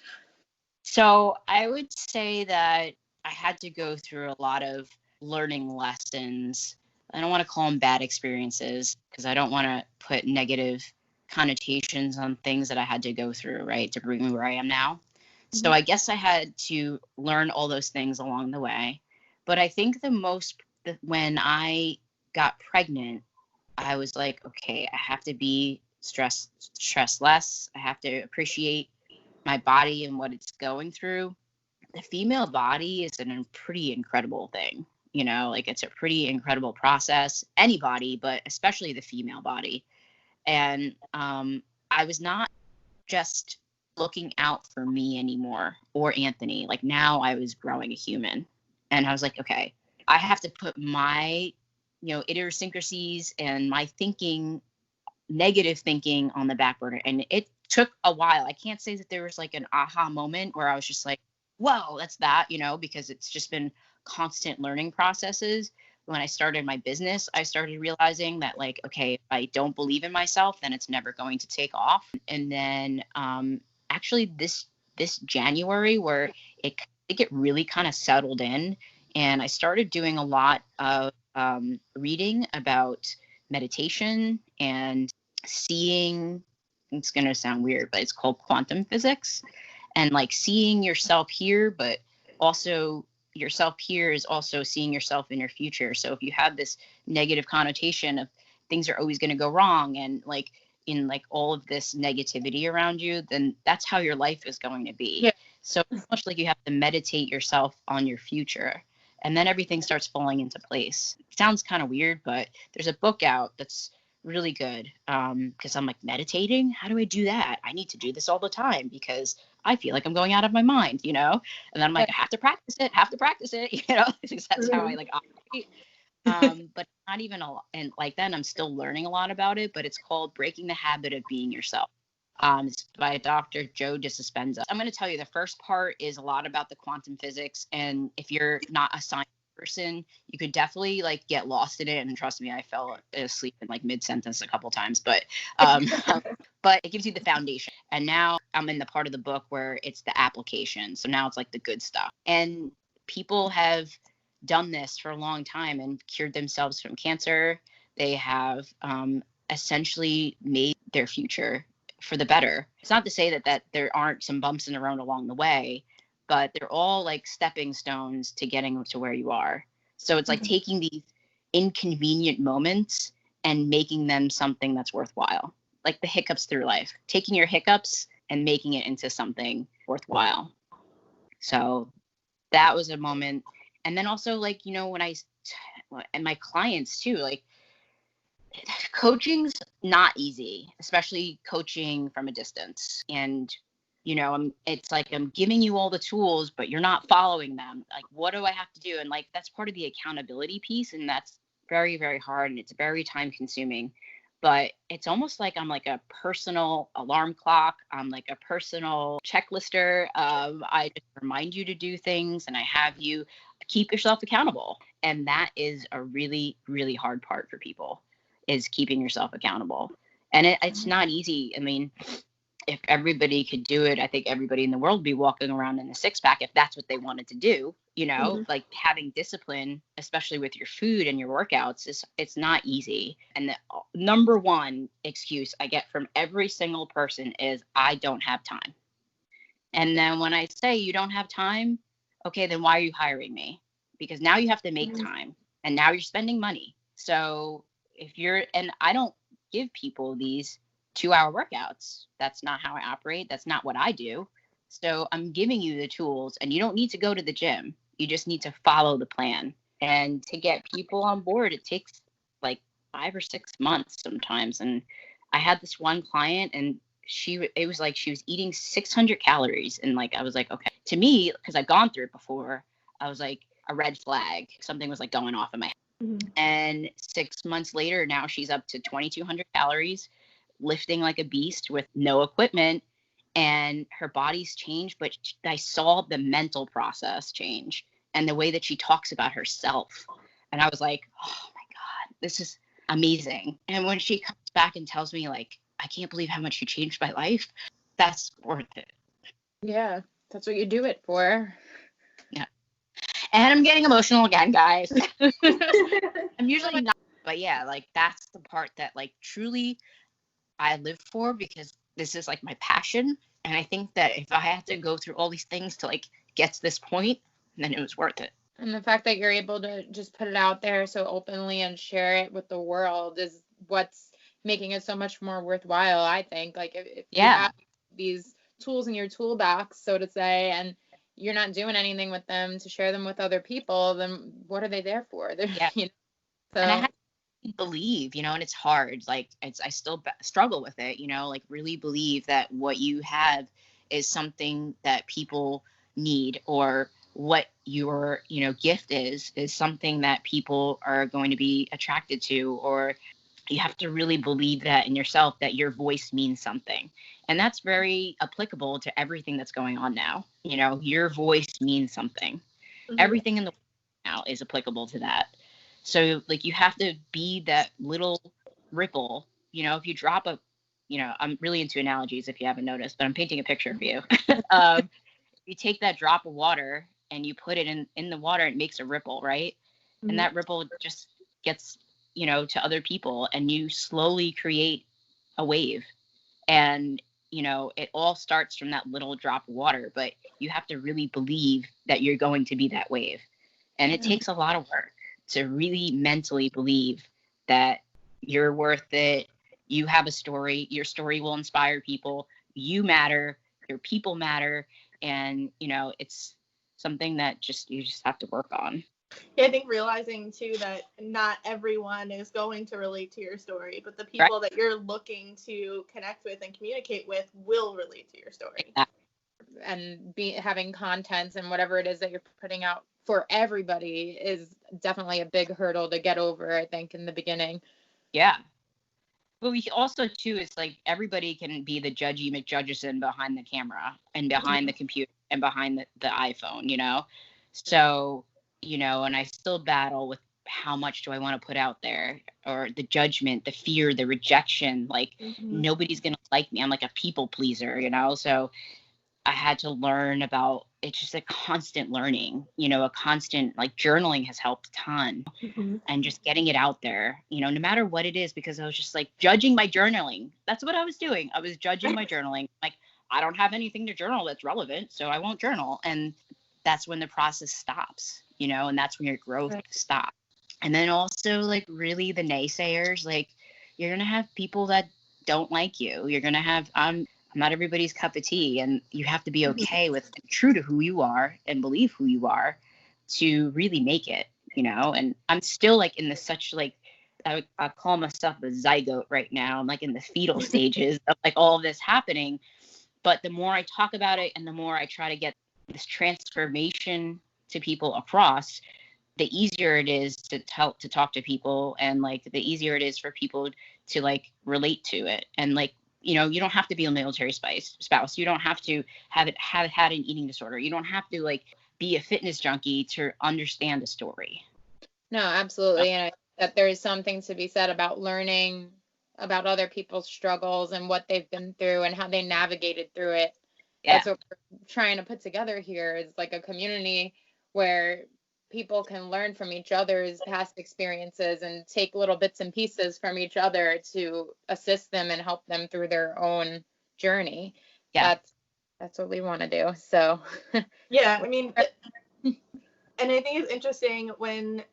So I would say that I had to go through a lot of learning lessons. I don't want to call them bad experiences, because I don't want to put negative connotations on things that I had to go through, right, to bring me where I am now. Mm-hmm. So I guess I had to learn all those things along the way. But I think when I got pregnant, I was like, okay, I have to be stress less. I have to appreciate my body and what it's going through. The female body is a pretty incredible thing, like, it's a pretty incredible process. Any body, but especially the female body. And I was not just looking out for me anymore or Anthony. Like, now I was growing a human, and I was like, okay, I have to put my, idiosyncrasies and my negative thinking on the back burner. And it took a while. I can't say that there was like an aha moment where I was just like, whoa, that's that, because it's just been constant learning processes. When I started my business, I started realizing that, like, okay, if I don't believe in myself, then it's never going to take off. And then actually this January, where it really kind of settled in, and I started doing a lot of reading about meditation and seeing, it's going to sound weird, but it's called quantum physics, and like seeing yourself here, but also yourself here is also seeing yourself in your future. So if you have this negative connotation of things are always going to go wrong, and like in like all of this negativity around you, then that's how your life is going to be. Yeah. So it's much like you have to meditate yourself on your future, and then everything starts falling into place. It sounds kind of weird, but there's a book out that's really good, because I'm like, meditating? How do I do that? I need to do this all the time because I feel like I'm going out of my mind, And then I'm like, I have to practice it, because that's how I like operate. But not even a lot. And like then I'm still learning a lot about it, but it's called Breaking the Habit of Being Yourself. It's by Dr. Joe Dispenza. I'm going to tell you the first part is a lot about the quantum physics. And if you're not a science person, you could definitely like get lost in it. And trust me, I fell asleep in like mid-sentence a couple times, but it gives you the foundation. And now I'm in the part of the book where it's the application. So now it's like the good stuff. And people have done this for a long time and cured themselves from cancer. They have essentially made their future for the better. It's not to say that there aren't some bumps in the road along the way, but they're all like stepping stones to getting to where you are. So it's like taking these inconvenient moments and making them something that's worthwhile, like the hiccups through life, taking your hiccups and making it into something worthwhile. So that was a moment. And then also like, you know, and my clients too, like, coaching's not easy, especially coaching from a distance. And, you know, it's like I'm giving you all the tools, but you're not following them. Like, what do I have to do? And like, that's part of the accountability piece. And that's very, very hard. And it's very time consuming. But it's almost like I'm like a personal alarm clock. I'm like a personal checklister. I just remind you to do things and I have you keep yourself accountable. And that is a really, really hard part for people, is keeping yourself accountable. And it's not easy. I mean, if everybody could do it, I think everybody in the world would be walking around in a six-pack if that's what they wanted to do. You know, like having discipline, especially with your food and your workouts, it's not easy. And the number one excuse I get from every single person is, I don't have time. And then when I say you don't have time, okay, then why are you hiring me? Because now you have to make time and now you're spending money. So and I don't give people these 2-hour workouts. That's not how I operate. That's not what I do. So I'm giving you the tools and you don't need to go to the gym. You just need to follow the plan. And to get people on board, it takes like 5 or 6 months sometimes. And I had this one client and it was like she was eating 600 calories. And like, I was like, okay, to me, because I've gone through it before, I was like a red flag. Something was like going off in my head. And 6 months later, now she's up to 2,200 calories, lifting like a beast with no equipment, and her body's changed. But I saw the mental process change and the way that she talks about herself. And I was like, oh my God, this is amazing. And when she comes back and tells me like, I can't believe how much you changed my life, that's worth it. Yeah, that's what you do it for. Yeah. And I'm getting emotional again, guys. I'm usually not, but yeah, like that's the part that like truly I live for, because this is like my passion. And I think that if I had to go through all these things to like get to this point, then it was worth it. And the fact that you're able to just put it out there so openly and share it with the world is what's making it so much more worthwhile, I think. Like if you have these tools in your toolbox, so to say, and you're not doing anything with them to share them with other people, then what are they there for? You know, so. And I have to believe, you know, and it's hard. Like I still struggle with it, you know, like really believe that what you have is something that people need, or what your, you know, gift is something that people are going to be attracted to, or you have to really believe that in yourself, that your voice means something. And that's very applicable to everything that's going on now. You know, your voice means something. Everything in the world now is applicable to that. So like you have to be that little ripple. You know, if you drop you know, I'm really into analogies if you haven't noticed, but I'm painting a picture for you. You take that drop of water and you put it in the water, it makes a ripple, right? And that ripple just gets, you know, to other people, and you slowly create a wave. And, you know, it all starts from that little drop of water, but you have to really believe that you're going to be that wave. And it takes a lot of work to really mentally believe that you're worth it. You have a story. Your story will inspire people. You matter. Your people matter. And, you know, it's something that you just have to work on. Yeah, I think realizing too that not everyone is going to relate to your story, but the people that you're looking to connect with and communicate with will relate to your story. And having content and whatever it is that you're putting out for everybody is definitely a big hurdle to get over, I think, in the beginning. Yeah. But we also, too, it's like everybody can be the Judgy McJudgeson behind the camera and behind the computer and behind the iPhone, you know? So, you know, and I still battle with how much do I want to put out there, or the judgment, the fear, the rejection, like nobody's going to like me. I'm like a people pleaser, you know? So I had to learn about, it's just a constant learning, you know, a constant, like journaling has helped a ton, and just getting it out there, you know, no matter what it is, because I was just like judging my journaling. That's what I was doing. I was judging my journaling. Like, I don't have anything to journal that's relevant, so I won't journal. And that's when the process stops, you know, and that's when your growth stops. And then also, like, really the naysayers, like, you're going to have people that don't like you. You're going to have, I'm not everybody's cup of tea, and you have to be okay with true to who you are and believe who you are to really make it, you know. And I'm still like in the such like I call myself a zygote right now. I'm like in the fetal stages of like all of this happening. But the more I talk about it and the more I try to get this transformation to people across, the easier it is to talk to people, and like the easier it is for people to like relate to it. And like, you know, you don't have to be a military spouse. You don't have to have had an eating disorder. You don't have to like be a fitness junkie to understand a story. No, absolutely. And I think that there is something to be said about learning about other people's struggles and what they've been through and how they navigated through it. Yeah. That's what we're trying to put together here, is like a community where people can learn from each other's past experiences and take little bits and pieces from each other to assist them and help them through their own journey. Yeah. That's what we want to do. So yeah, I mean, and I think it's interesting when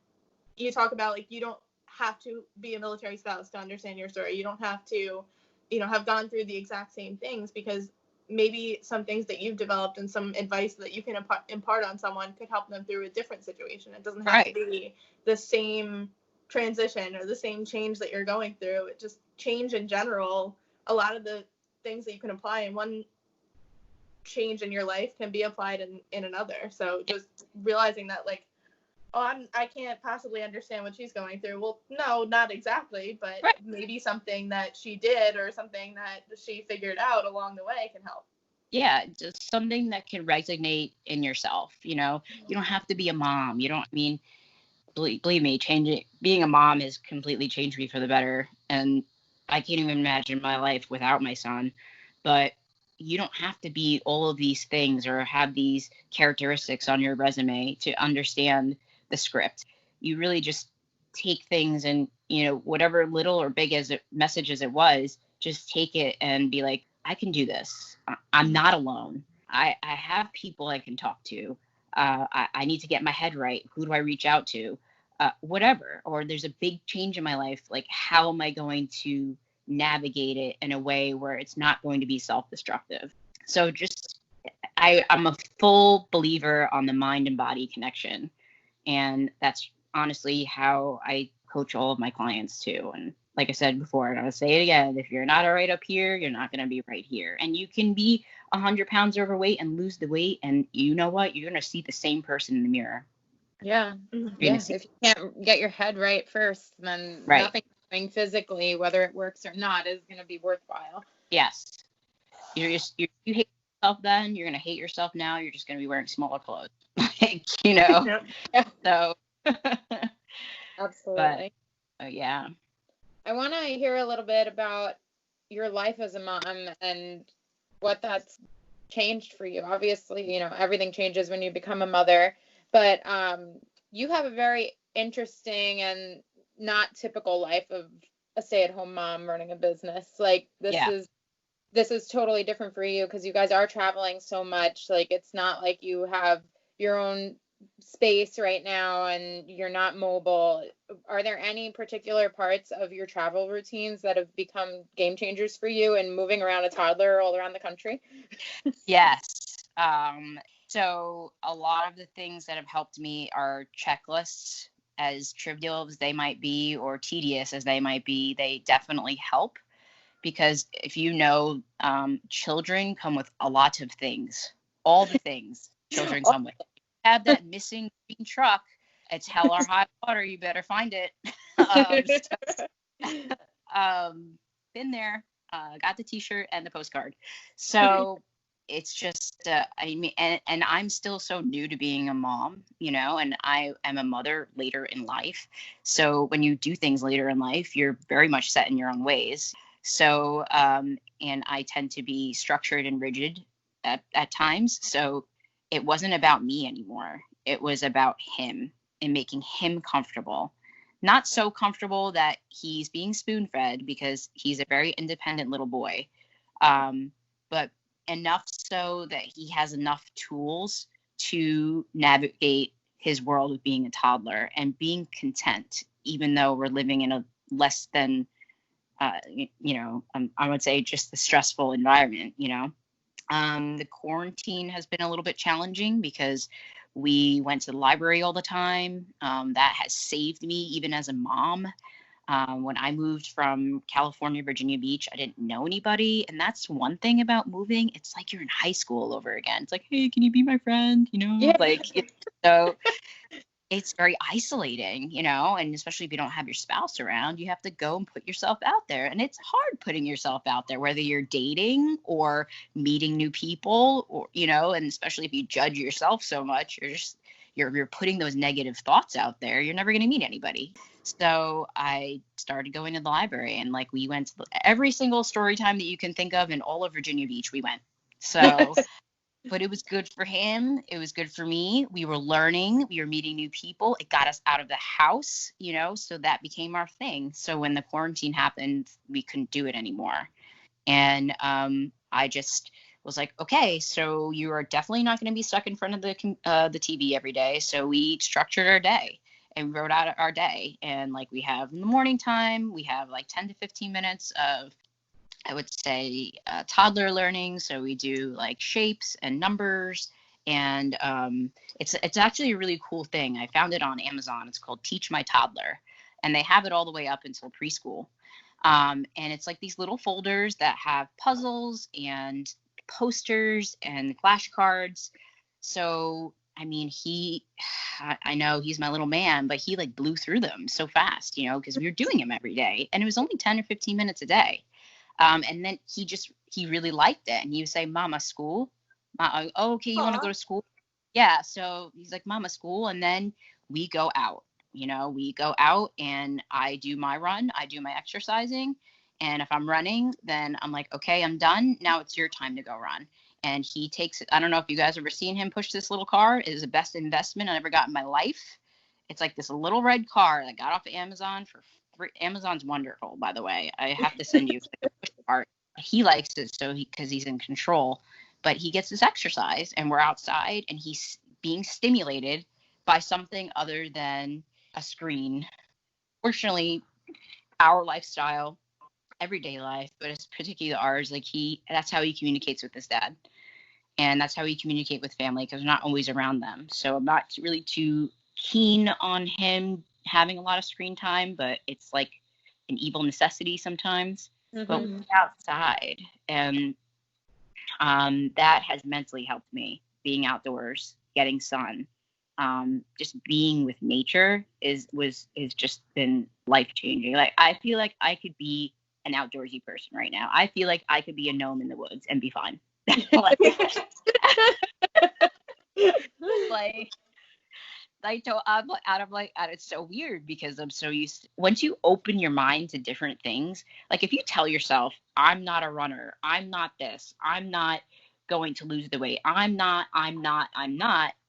you talk about like, you don't have to be a military spouse to understand your story. You don't have to, you know, have gone through the exact same things, because maybe some things that you've developed and some advice that you can impart on someone could help them through a different situation. It doesn't have to be the same transition or the same change that you're going through. It just change in general. A lot of the things that you can apply in one change in your life can be applied in another. So just realizing that like, oh, I can't possibly understand what she's going through. Well, no, not exactly, but maybe something that she did or something that she figured out along the way can help. Yeah, just something that can resonate in yourself. You know, you don't have to be a mom. You don't, I mean, believe me, being a mom has completely changed me for the better. And I can't even imagine my life without my son. But you don't have to be all of these things or have these characteristics on your resume to understand the script. You really just take things and, you know, whatever little or big message as it was, just take it and be like, I can do this. I'm not alone. I have people I can talk to. I need to get my head right. Who do I reach out to? Whatever. Or there's a big change in my life. Like, how am I going to navigate it in a way where it's not going to be self-destructive? So just, I'm a full believer on the mind and body connection. And that's honestly how I coach all of my clients too. And like I said before, and I'll say it again, if you're not all right up here, you're not going to be right here. And you can be 100 pounds overweight and lose the weight. And you know what? You're going to see the same person in the mirror. Yeah. Yeah. If you can't get your head right first, then nothing doing physically, whether it works or not, is going to be worthwhile. Yes. You hate yourself then, you're going to hate yourself now. You're just going to be wearing smaller clothes. Like, you know. So. Absolutely. But, yeah. I want to hear a little bit about your life as a mom and what that's changed for you. Obviously, you know, everything changes when you become a mother, but you have a very interesting and not typical life of a stay-at-home mom running a business. Like, this is totally different for you because you guys are traveling so much. Like, it's not like you have your own space right now and you're not mobile. Are there any particular parts of your travel routines that have become game changers for you and moving around a toddler all around the country? Yes. So a lot of the things that have helped me are checklists. As trivial as they might be or tedious as they might be, they definitely help, because if you know, children come with a lot of things, all the things children come with. have that missing green truck. It's hell or high water. You better find it. Been there. Got the T-shirt and the postcard. So it's just, I mean, and I'm still so new to being a mom, you know, and I am a mother later in life. So when you do things later in life, you're very much set in your own ways. So, and I tend to be structured and rigid at times. So it wasn't about me anymore. It was about him and making him comfortable. Not so comfortable that he's being spoon-fed, because he's a very independent little boy. But enough so that he has enough tools to navigate his world of being a toddler and being content, even though we're living in a less than, you know, I would say just the stressful environment, you know. The quarantine has been a little bit challenging because we went to the library all the time. That has saved me even as a mom. When I moved from California, Virginia Beach, I didn't know anybody. And that's one thing about moving. It's like you're in high school all over again. It's like, hey, can you be my friend? You know, like, so it's very isolating, you know, and especially if you don't have your spouse around, you have to go and put yourself out there. And it's hard putting yourself out there, whether you're dating or meeting new people, or, you know, and especially if you judge yourself so much, you're putting those negative thoughts out there. You're never going to meet anybody. So I started going to the library, and like we went to every single story time that you can think of in all of Virginia Beach. We went. So but it was good for him. It was good for me. We were learning. We were meeting new people. It got us out of the house, you know, so that became our thing. So when the quarantine happened, we couldn't do it anymore. And I just was like, okay, so you are definitely not going to be stuck in front of the TV every day. So we structured our day and wrote out our day. And like we have in the morning time, we have like 10 to 15 minutes of, I would say, toddler learning. So we do like shapes and numbers, and it's actually a really cool thing. I found it on Amazon. It's called Teach My Toddler, and they have it all the way up until preschool. And it's like these little folders that have puzzles and posters and flashcards. So I mean, I know he's my little man, but he like blew through them so fast, you know, because we were doing them every day, and it was only 10 or 15 minutes a day. And then he really liked it. And he would say, Mama, school. Oh, okay, you want to go to school? Yeah. So he's like, Mama, school. And then we go out, you know, and I do my run. I do my exercising. And if I'm running, then I'm like, okay, I'm done. Now it's your time to go run. And he takes it. I don't know if you guys ever seen him push this little car. It is the best investment I ever got in my life. It's like this little red car that I got off of Amazon for free. Amazon's wonderful, by the way. I have to send you the part. He likes it because he's in control, but he gets this exercise, and we're outside, and he's being stimulated by something other than a screen. Fortunately, our lifestyle, everyday life, but it's particularly ours, like that's how he communicates with his dad. And that's how he communicates with family, because we're not always around them. So I'm not really too keen on him having a lot of screen time, but it's like an evil necessity sometimes. Mm-hmm. But we're outside, and that has mentally helped me. Being outdoors, getting sun, just being with nature is just been life changing. Like I feel like I could be an outdoorsy person right now. I feel like I could be a gnome in the woods and be fine. It's so weird because I'm so used to, once you open your mind to different things, like if you tell yourself, I'm not a runner, I'm not this, I'm not going to lose the weight, I'm not,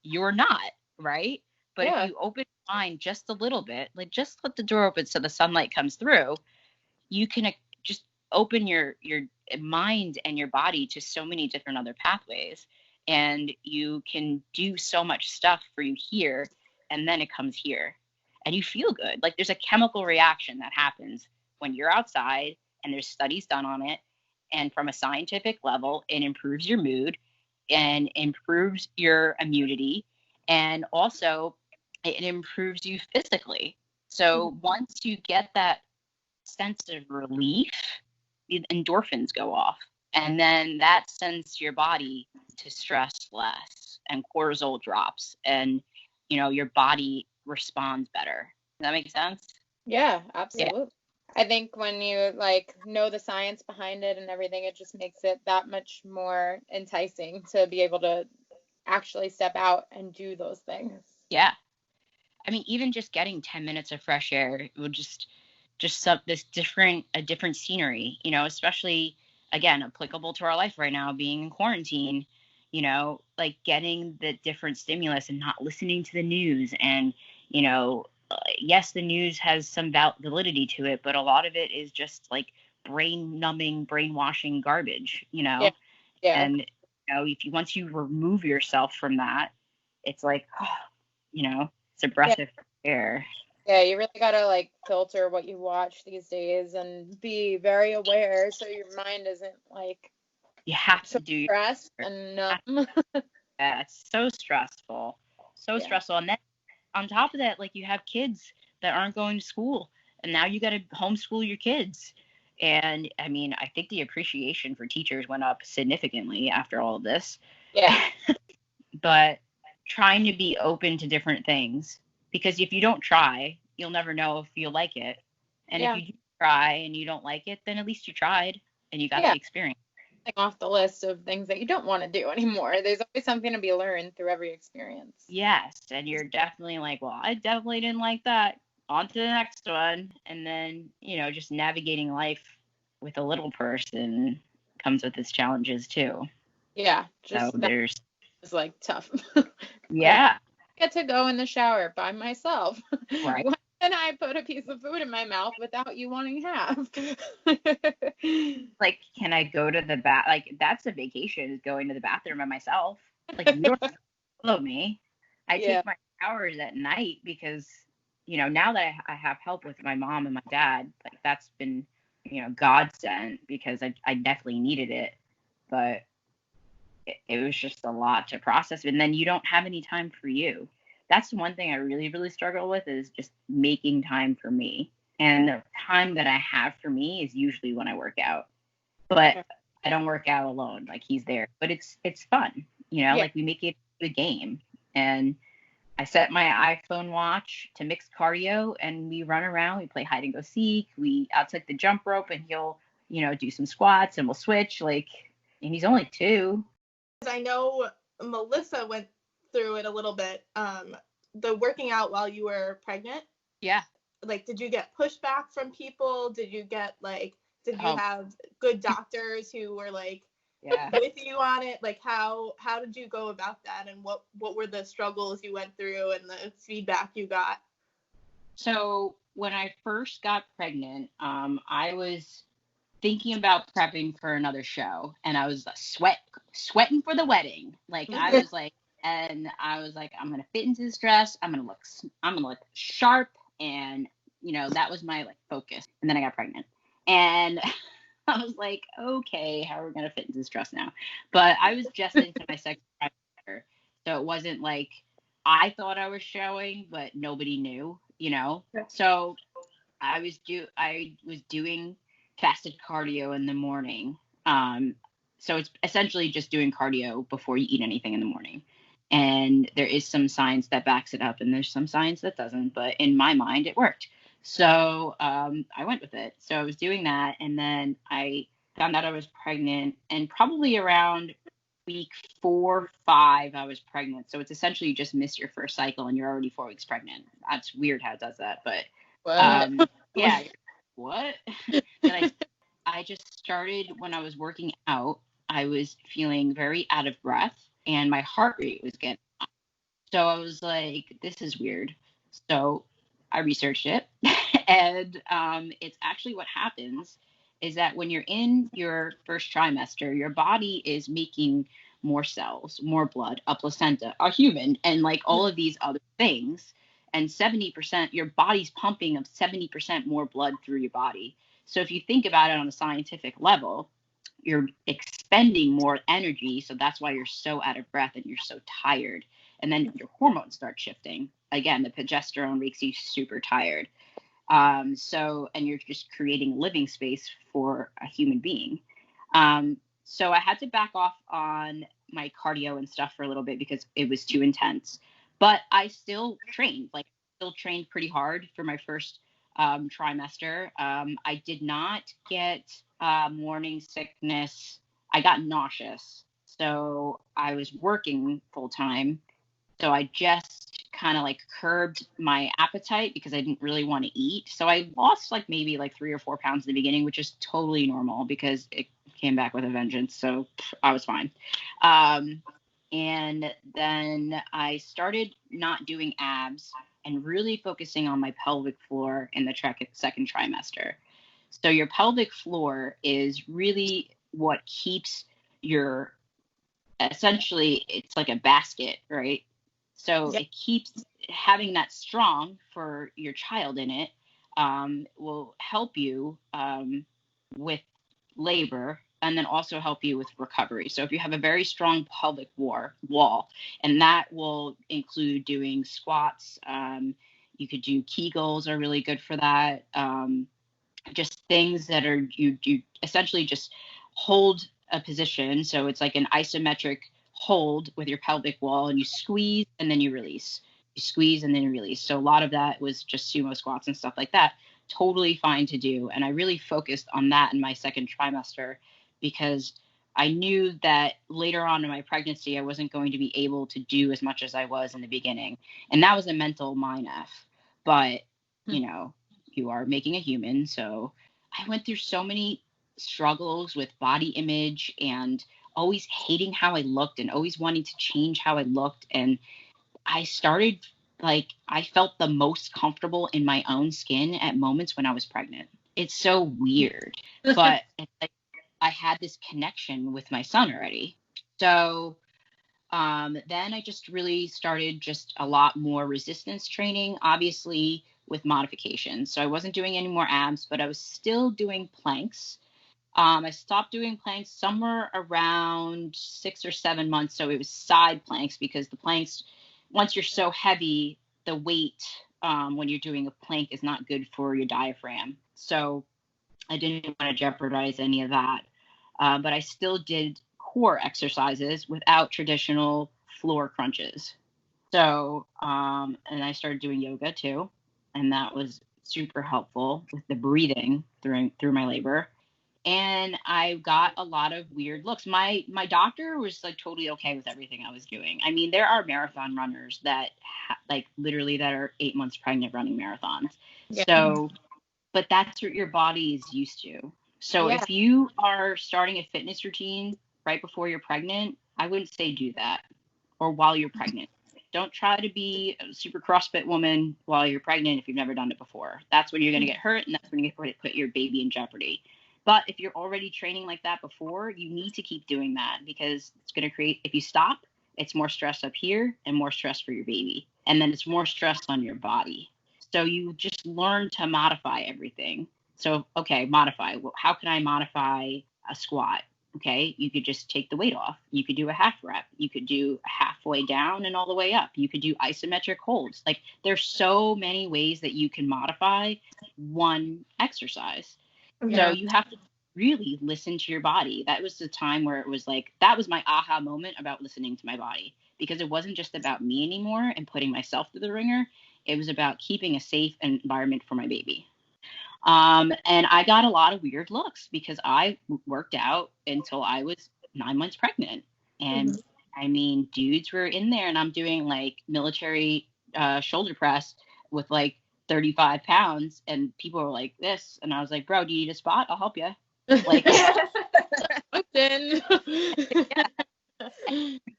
you're not, right? But if you open your mind just a little bit, like just let the door open so the sunlight comes through, you can just open your mind and your body to so many different other pathways, and you can do so much stuff for you here, and then it comes here and you feel good. Like there's a chemical reaction that happens when you're outside, and there's studies done on it, and from a scientific level, it improves your mood and improves your immunity, and also it improves you physically. So once you get that sense of relief, the endorphins go off, and then that sends your body to stress less. and cortisol drops, and your body responds better. Does that make sense? Yeah, absolutely. I think when you know the science behind it and everything, it just makes it that much more enticing to be able to actually step out and do those things. Yeah. I mean, even just getting 10 minutes of fresh air would just a different scenery, especially, again, applicable to our life right now, being in quarantine, getting the different stimulus and not listening to the news. And, yes, the news has some validity to it, but a lot of it is just brainwashing garbage, Yeah. And, once you remove yourself from that, it's it's a breath of air. Yeah, you really gotta filter what you watch these days and be very aware so your mind isn't you have to do stressed and numb. Yeah, it's so stressful. Stressful. And then on top of that, you have kids that aren't going to school, and now you got to homeschool your kids. And I mean, I think the appreciation for teachers went up significantly after all of this. Yeah. But trying to be open to different things, because if you don't try, you'll never know if you'll like it. And if you do try and you don't like it, then at least you tried and you got the experience. Off the list of things that you don't want to do anymore. There's always something to be learned through every experience. Yes, and you're definitely well, I definitely didn't like that. On to the next one. And then, just navigating life with a little person comes with its challenges too. Yeah, so there's it's tough. Yeah. I get to go in the shower by myself. Right. When can I put a piece of food in my mouth without you wanting half? Can I go to the bath? That's a vacation, is going to the bathroom by myself. You don't have to follow me. I take my showers at night because, now that I have help with my mom and my dad, that's been, God sent, because I definitely needed it. But it was just a lot to process. And then you don't have any time for you. That's one thing I really, really struggle with, is just making time for me. And the time that I have for me is usually when I work out. But I don't work out alone. He's there. But it's fun. We make it a game. And I set my iPhone watch to mix cardio, and we run around. We play hide and go seek. I'll take the jump rope, and he'll, do some squats, and we'll switch. And he's only 2. I know Melissa went through it a little bit. The working out while you were pregnant. Yeah. Did you get pushback from people? Did you get did you have good doctors who were with you on it? How did you go about that, and what were the struggles you went through and the feedback you got? So when I first got pregnant, I was thinking about prepping for another show, and I was sweating for the wedding. I was I'm gonna fit into this dress. I'm gonna look sharp, and that was my focus. And then I got pregnant, and I was okay, how are we gonna fit into this dress now? But I was just into my second trimester, so it wasn't I thought I was showing, but nobody knew, So I was doing fasted cardio in the morning. So it's essentially just doing cardio before you eat anything in the morning. And there is some science that backs it up, and there's some science that doesn't. But in my mind, it worked. So I went with it. So I was doing that, and then I found out I was pregnant, and probably around week 4 or 5, I was pregnant. So it's essentially you just missed your first cycle, and you're already 4 weeks pregnant. That's weird how it does that, but yeah. What? And I just started, when I was working out, I was feeling very out of breath, and my heart rate was getting high. So I was this is weird. So I researched it, and it's actually what happens is that when you're in your first trimester, your body is making more cells, more blood, a placenta, a human, and all of these other things. And 70%, your body's pumping of 70% more blood through your body. So if you think about it on a scientific level, you're expending more energy. So that's why you're so out of breath and you're so tired. And then your hormones start shifting. Again, the progesterone makes you super tired. And you're just creating living space for a human being. So I had to back off on my cardio and stuff for a little bit because it was too intense. But I still trained, pretty hard for my first trimester. I did not get morning sickness. I got nauseous. So I was working full time. So I just kind of like curbed my appetite because I didn't really want to eat. So I lost maybe 3 or 4 pounds in the beginning, which is totally normal because it came back with a vengeance. So I was fine. And then I started not doing abs and really focusing on my pelvic floor in the second trimester. So your pelvic floor is really what keeps your, essentially, it's like a basket, right? So It keeps having that strong for your child in it, will help you with labor and then also help you with recovery. So if you have a very strong pelvic wall, and that will include doing squats, you could do Kegels are really good for that. Just things that are, you essentially just hold a position. So it's like an isometric hold with your pelvic wall, and you squeeze and then you release. You squeeze and then you release. So a lot of that was just sumo squats and stuff like that. Totally fine to do. And I really focused on that in my second trimester because I knew that later on in my pregnancy, I wasn't going to be able to do as much as I was in the beginning. And that was a mental mind F. But, you are making a human. So I went through so many struggles with body image and always hating how I looked and always wanting to change how I looked. And I started, I felt the most comfortable in my own skin at moments when I was pregnant. It's so weird, but it's like I had this connection with my son already. So then I just really started just a lot more resistance training, obviously with modifications. So I wasn't doing any more abs, but I was still doing planks. I stopped doing planks somewhere around 6 or 7 months. So it was side planks because the planks, once you're so heavy, the weight when you're doing a plank is not good for your diaphragm. So I didn't want to jeopardize any of that. But I still did core exercises without traditional floor crunches. So, and I started doing yoga too. And that was super helpful with the breathing through my labor. And I got a lot of weird looks. My doctor was totally okay with everything I was doing. I mean, there are marathon runners that literally that are 8 months pregnant running marathons. Yeah. So, but that's what your body is used to. So if you are starting a fitness routine right before you're pregnant, I wouldn't say do that, or while you're pregnant. Don't try to be a super CrossFit woman while you're pregnant if you've never done it before. That's when you're going to get hurt, and that's when you're going to put your baby in jeopardy. But if you're already training like that before, you need to keep doing that because it's going to create, if you stop, it's more stress up here and more stress for your baby. And then it's more stress on your body. So you just learn to modify everything. So, okay, modify. Well, how can I modify a squat? Okay, you could just take the weight off. You could do a half rep. You could do halfway down and all the way up. You could do isometric holds. There's so many ways that you can modify one exercise. Yeah. So you have to really listen to your body. That was the time where it was that was my aha moment about listening to my body, because it wasn't just about me anymore and putting myself through the ringer. It was about keeping a safe environment for my baby. And I got a lot of weird looks because I worked out until I was 9 months pregnant. And I mean, dudes were in there and I'm doing military shoulder press with 35 pounds, and people were like this. And I was like, bro, do you need a spot? I'll help you. It's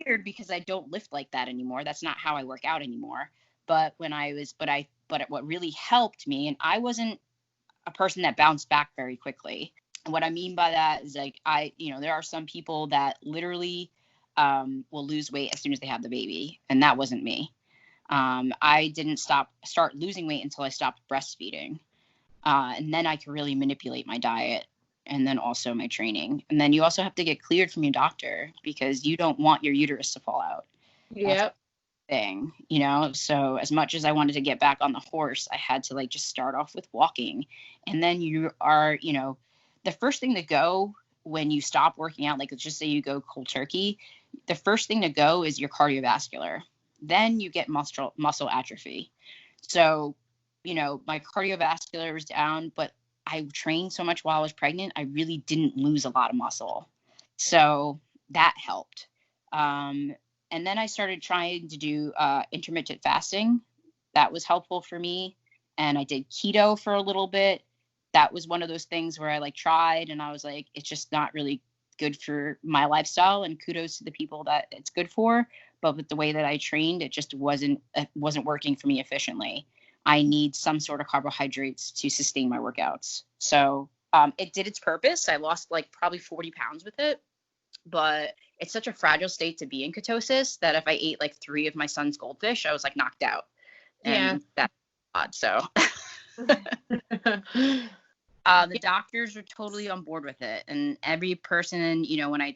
weird because I don't lift like that anymore. That's not how I work out anymore. But what really helped me, and I wasn't a person that bounced back very quickly. And what I mean by that is there are some people that literally will lose weight as soon as they have the baby. And that wasn't me. I didn't start losing weight until I stopped breastfeeding. And then I could really manipulate my diet and then also my training. And then you also have to get cleared from your doctor because you don't want your uterus to fall out. Yep. Thing, so as much as I wanted to get back on the horse, I had to just start off with walking. And then you are, the first thing to go when you stop working out, let's just say you go cold turkey, the first thing to go is your cardiovascular. Then you get muscle atrophy. So, my cardiovascular was down, but I trained so much while I was pregnant, I really didn't lose a lot of muscle. So that helped. And then I started trying to do intermittent fasting. That was helpful for me. And I did keto for a little bit. That was one of those things where I tried and I was like, it's just not really good for my lifestyle, and kudos to the people that it's good for. But with the way that I trained, it just wasn't working for me efficiently. I need some sort of carbohydrates to sustain my workouts. So it did its purpose. I lost probably 40 pounds with it, but it's such a fragile state to be in ketosis that if I ate 3 of my son's goldfish, I was knocked out. And that's odd. So the doctors are totally on board with it. And every person, when I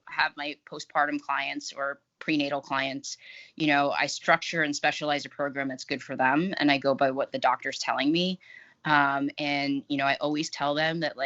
have my postpartum clients or prenatal clients, I structure and specialize a program that's good for them. And I go by what the doctor's telling me. And, I always tell them that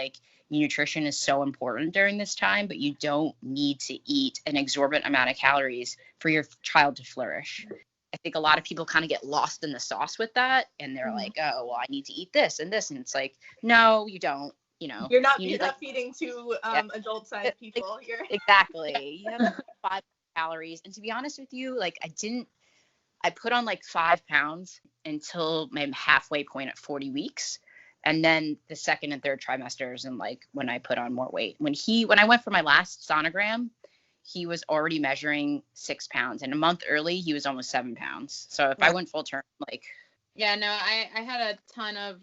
nutrition is so important during this time, but you don't need to eat an exorbitant amount of calories for your child to flourish. I think a lot of people kind of get lost in the sauce with that. And they're like, oh, well, I need to eat this and this. And it's no, you don't. You're not feeding two adult-sized people. Exactly. You have 5 calories. And to be honest with you, I put on 5 pounds until my halfway point at 40 weeks. And then the second and third trimesters and when I put on more weight. When I went for my last sonogram, he was already measuring 6 pounds, and a month early, he was almost 7 pounds. So if I went full term, Yeah, no, I had a ton of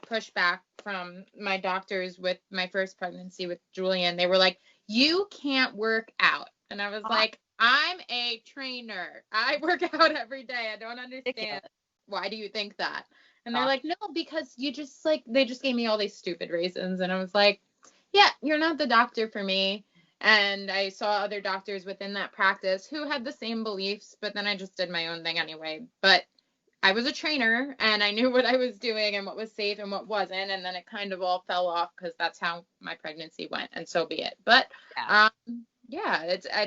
pushback from my doctors with my first pregnancy with Julian. They were like, you can't work out. And I was like, I'm a trainer. I work out every day. I don't understand. Why do you think that? And they're like, no, because you just they just gave me all these stupid reasons. And I was like, yeah, you're not the doctor for me. And I saw other doctors within that practice who had the same beliefs, but then I just did my own thing anyway. But I was a trainer and I knew what I was doing and what was safe and what wasn't. And then it kind of all fell off because that's how my pregnancy went, and so be it. But I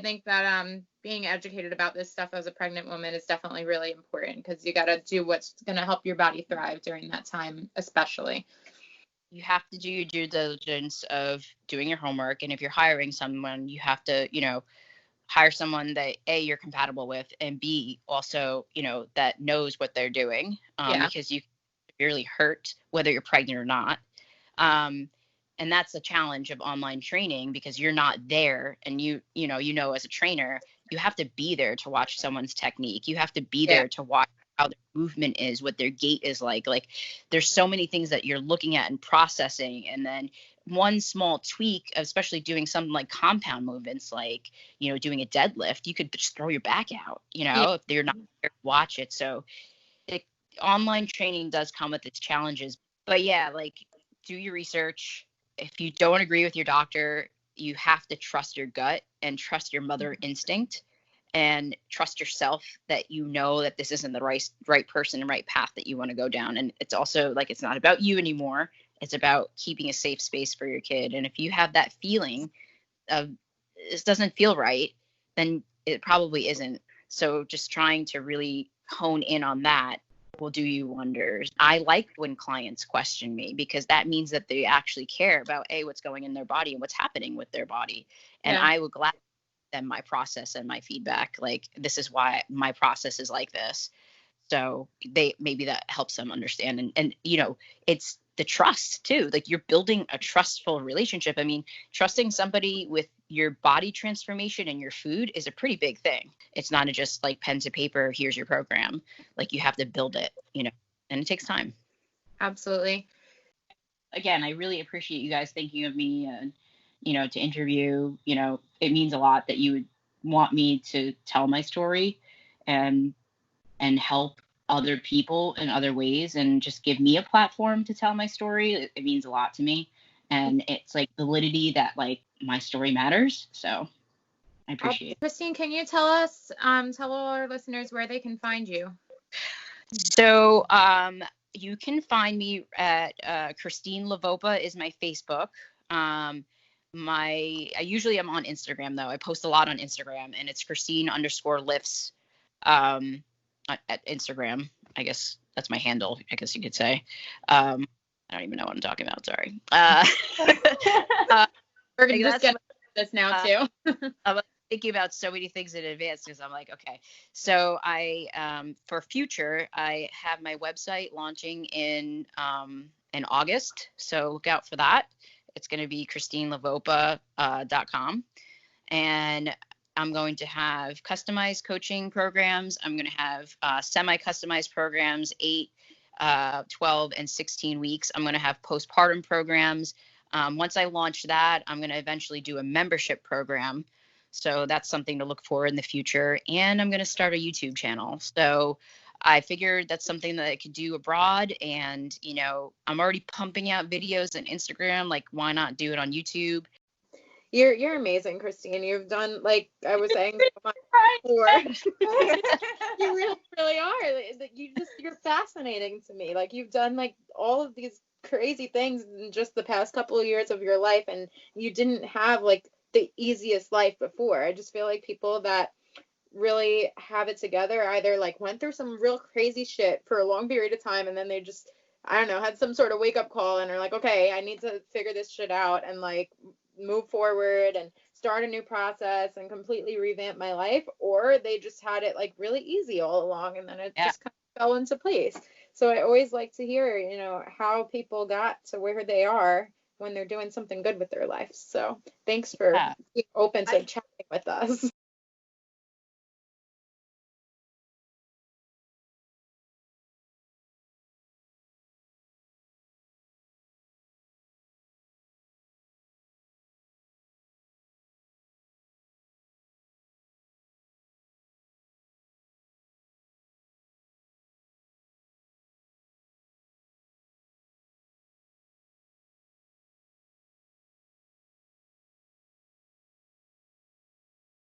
think that being educated about this stuff as a pregnant woman is definitely really important, because you got to do what's going to help your body thrive during that time, especially. You have to do your due diligence of doing your homework. And if you're hiring someone, you have to, hire someone that A, you're compatible with, and B, also, that knows what they're doing, because you can severely hurt whether you're pregnant or not. And that's the challenge of online training, because you're not there. And as a trainer, you have to be there to watch someone's technique. You have to be there to watch how their movement is, what their gait is like. There's so many things that you're looking at and processing. And then one small tweak, especially doing something like compound movements, doing a deadlift, you could just throw your back out, if they're not there to watch it. So online training does come with its challenges. But do your research. If you don't agree with your doctor, you have to trust your gut and trust your mother instinct. And trust yourself that that this isn't the right person and right path that you want to go down. And it's also it's not about you anymore. It's about keeping a safe space for your kid. And if you have that feeling of this doesn't feel right, then it probably isn't. So just trying to really hone in on that will do you wonders. I like when clients question me, because that means that they actually care about what's going in their body and what's happening with their body. And I would gladly them my process and my feedback. This is why my process is like this. So maybe that helps them understand. And it's the trust too. You're building a trustful relationship. I mean, trusting somebody with your body transformation and your food is a pretty big thing. It's not just pen to paper, here's your program. You have to build it, and it takes time. Absolutely. Again, I really appreciate you guys thinking of me and to interview. It means a lot that you would want me to tell my story and help other people in other ways, and just give me a platform to tell my story. It means a lot to me, and it's validity that my story matters. So I appreciate it. Christine, can you tell all our listeners where they can find you? So you can find me at Christine LaVopa is my Facebook. I usually am on Instagram though. I post a lot on Instagram, and it's Christine_lifts at Instagram. I guess that's my handle, I guess you could say. I don't even know what I'm talking about. Sorry. We're going to just get this now too. I'm thinking about so many things in advance because I'm like, okay. So for future, I have my website launching in August. So look out for that. It's going to be ChristineLaVopa.com. And I'm going to have customized coaching programs. I'm going to have semi-customized programs, 8, 12, and 16 weeks. I'm going to have postpartum programs. Once I launch that, I'm going to eventually do a membership program. So that's something to look for in the future. And I'm going to start a YouTube channel. So I figured that's something that I could do abroad. And, I'm already pumping out videos on Instagram. Like, why not do it on YouTube? You're amazing, Christine. You've done, like I was saying so much before. You really, really are. You're fascinating to me. Like, you've done like all of these crazy things in just the past couple of years of your life, and you didn't have like the easiest life before. I just feel like people that really have it together either like went through some real crazy shit for a long period of time, and then they just, I don't know, had some sort of wake up call and are like, okay, I need to figure this shit out and like move forward and start a new process and completely revamp my life, or they just had it like really easy all along, and then it just kind of fell into place. So I always like to hear, how people got to where they are when they're doing something good with their life. So thanks for being open to chatting with us.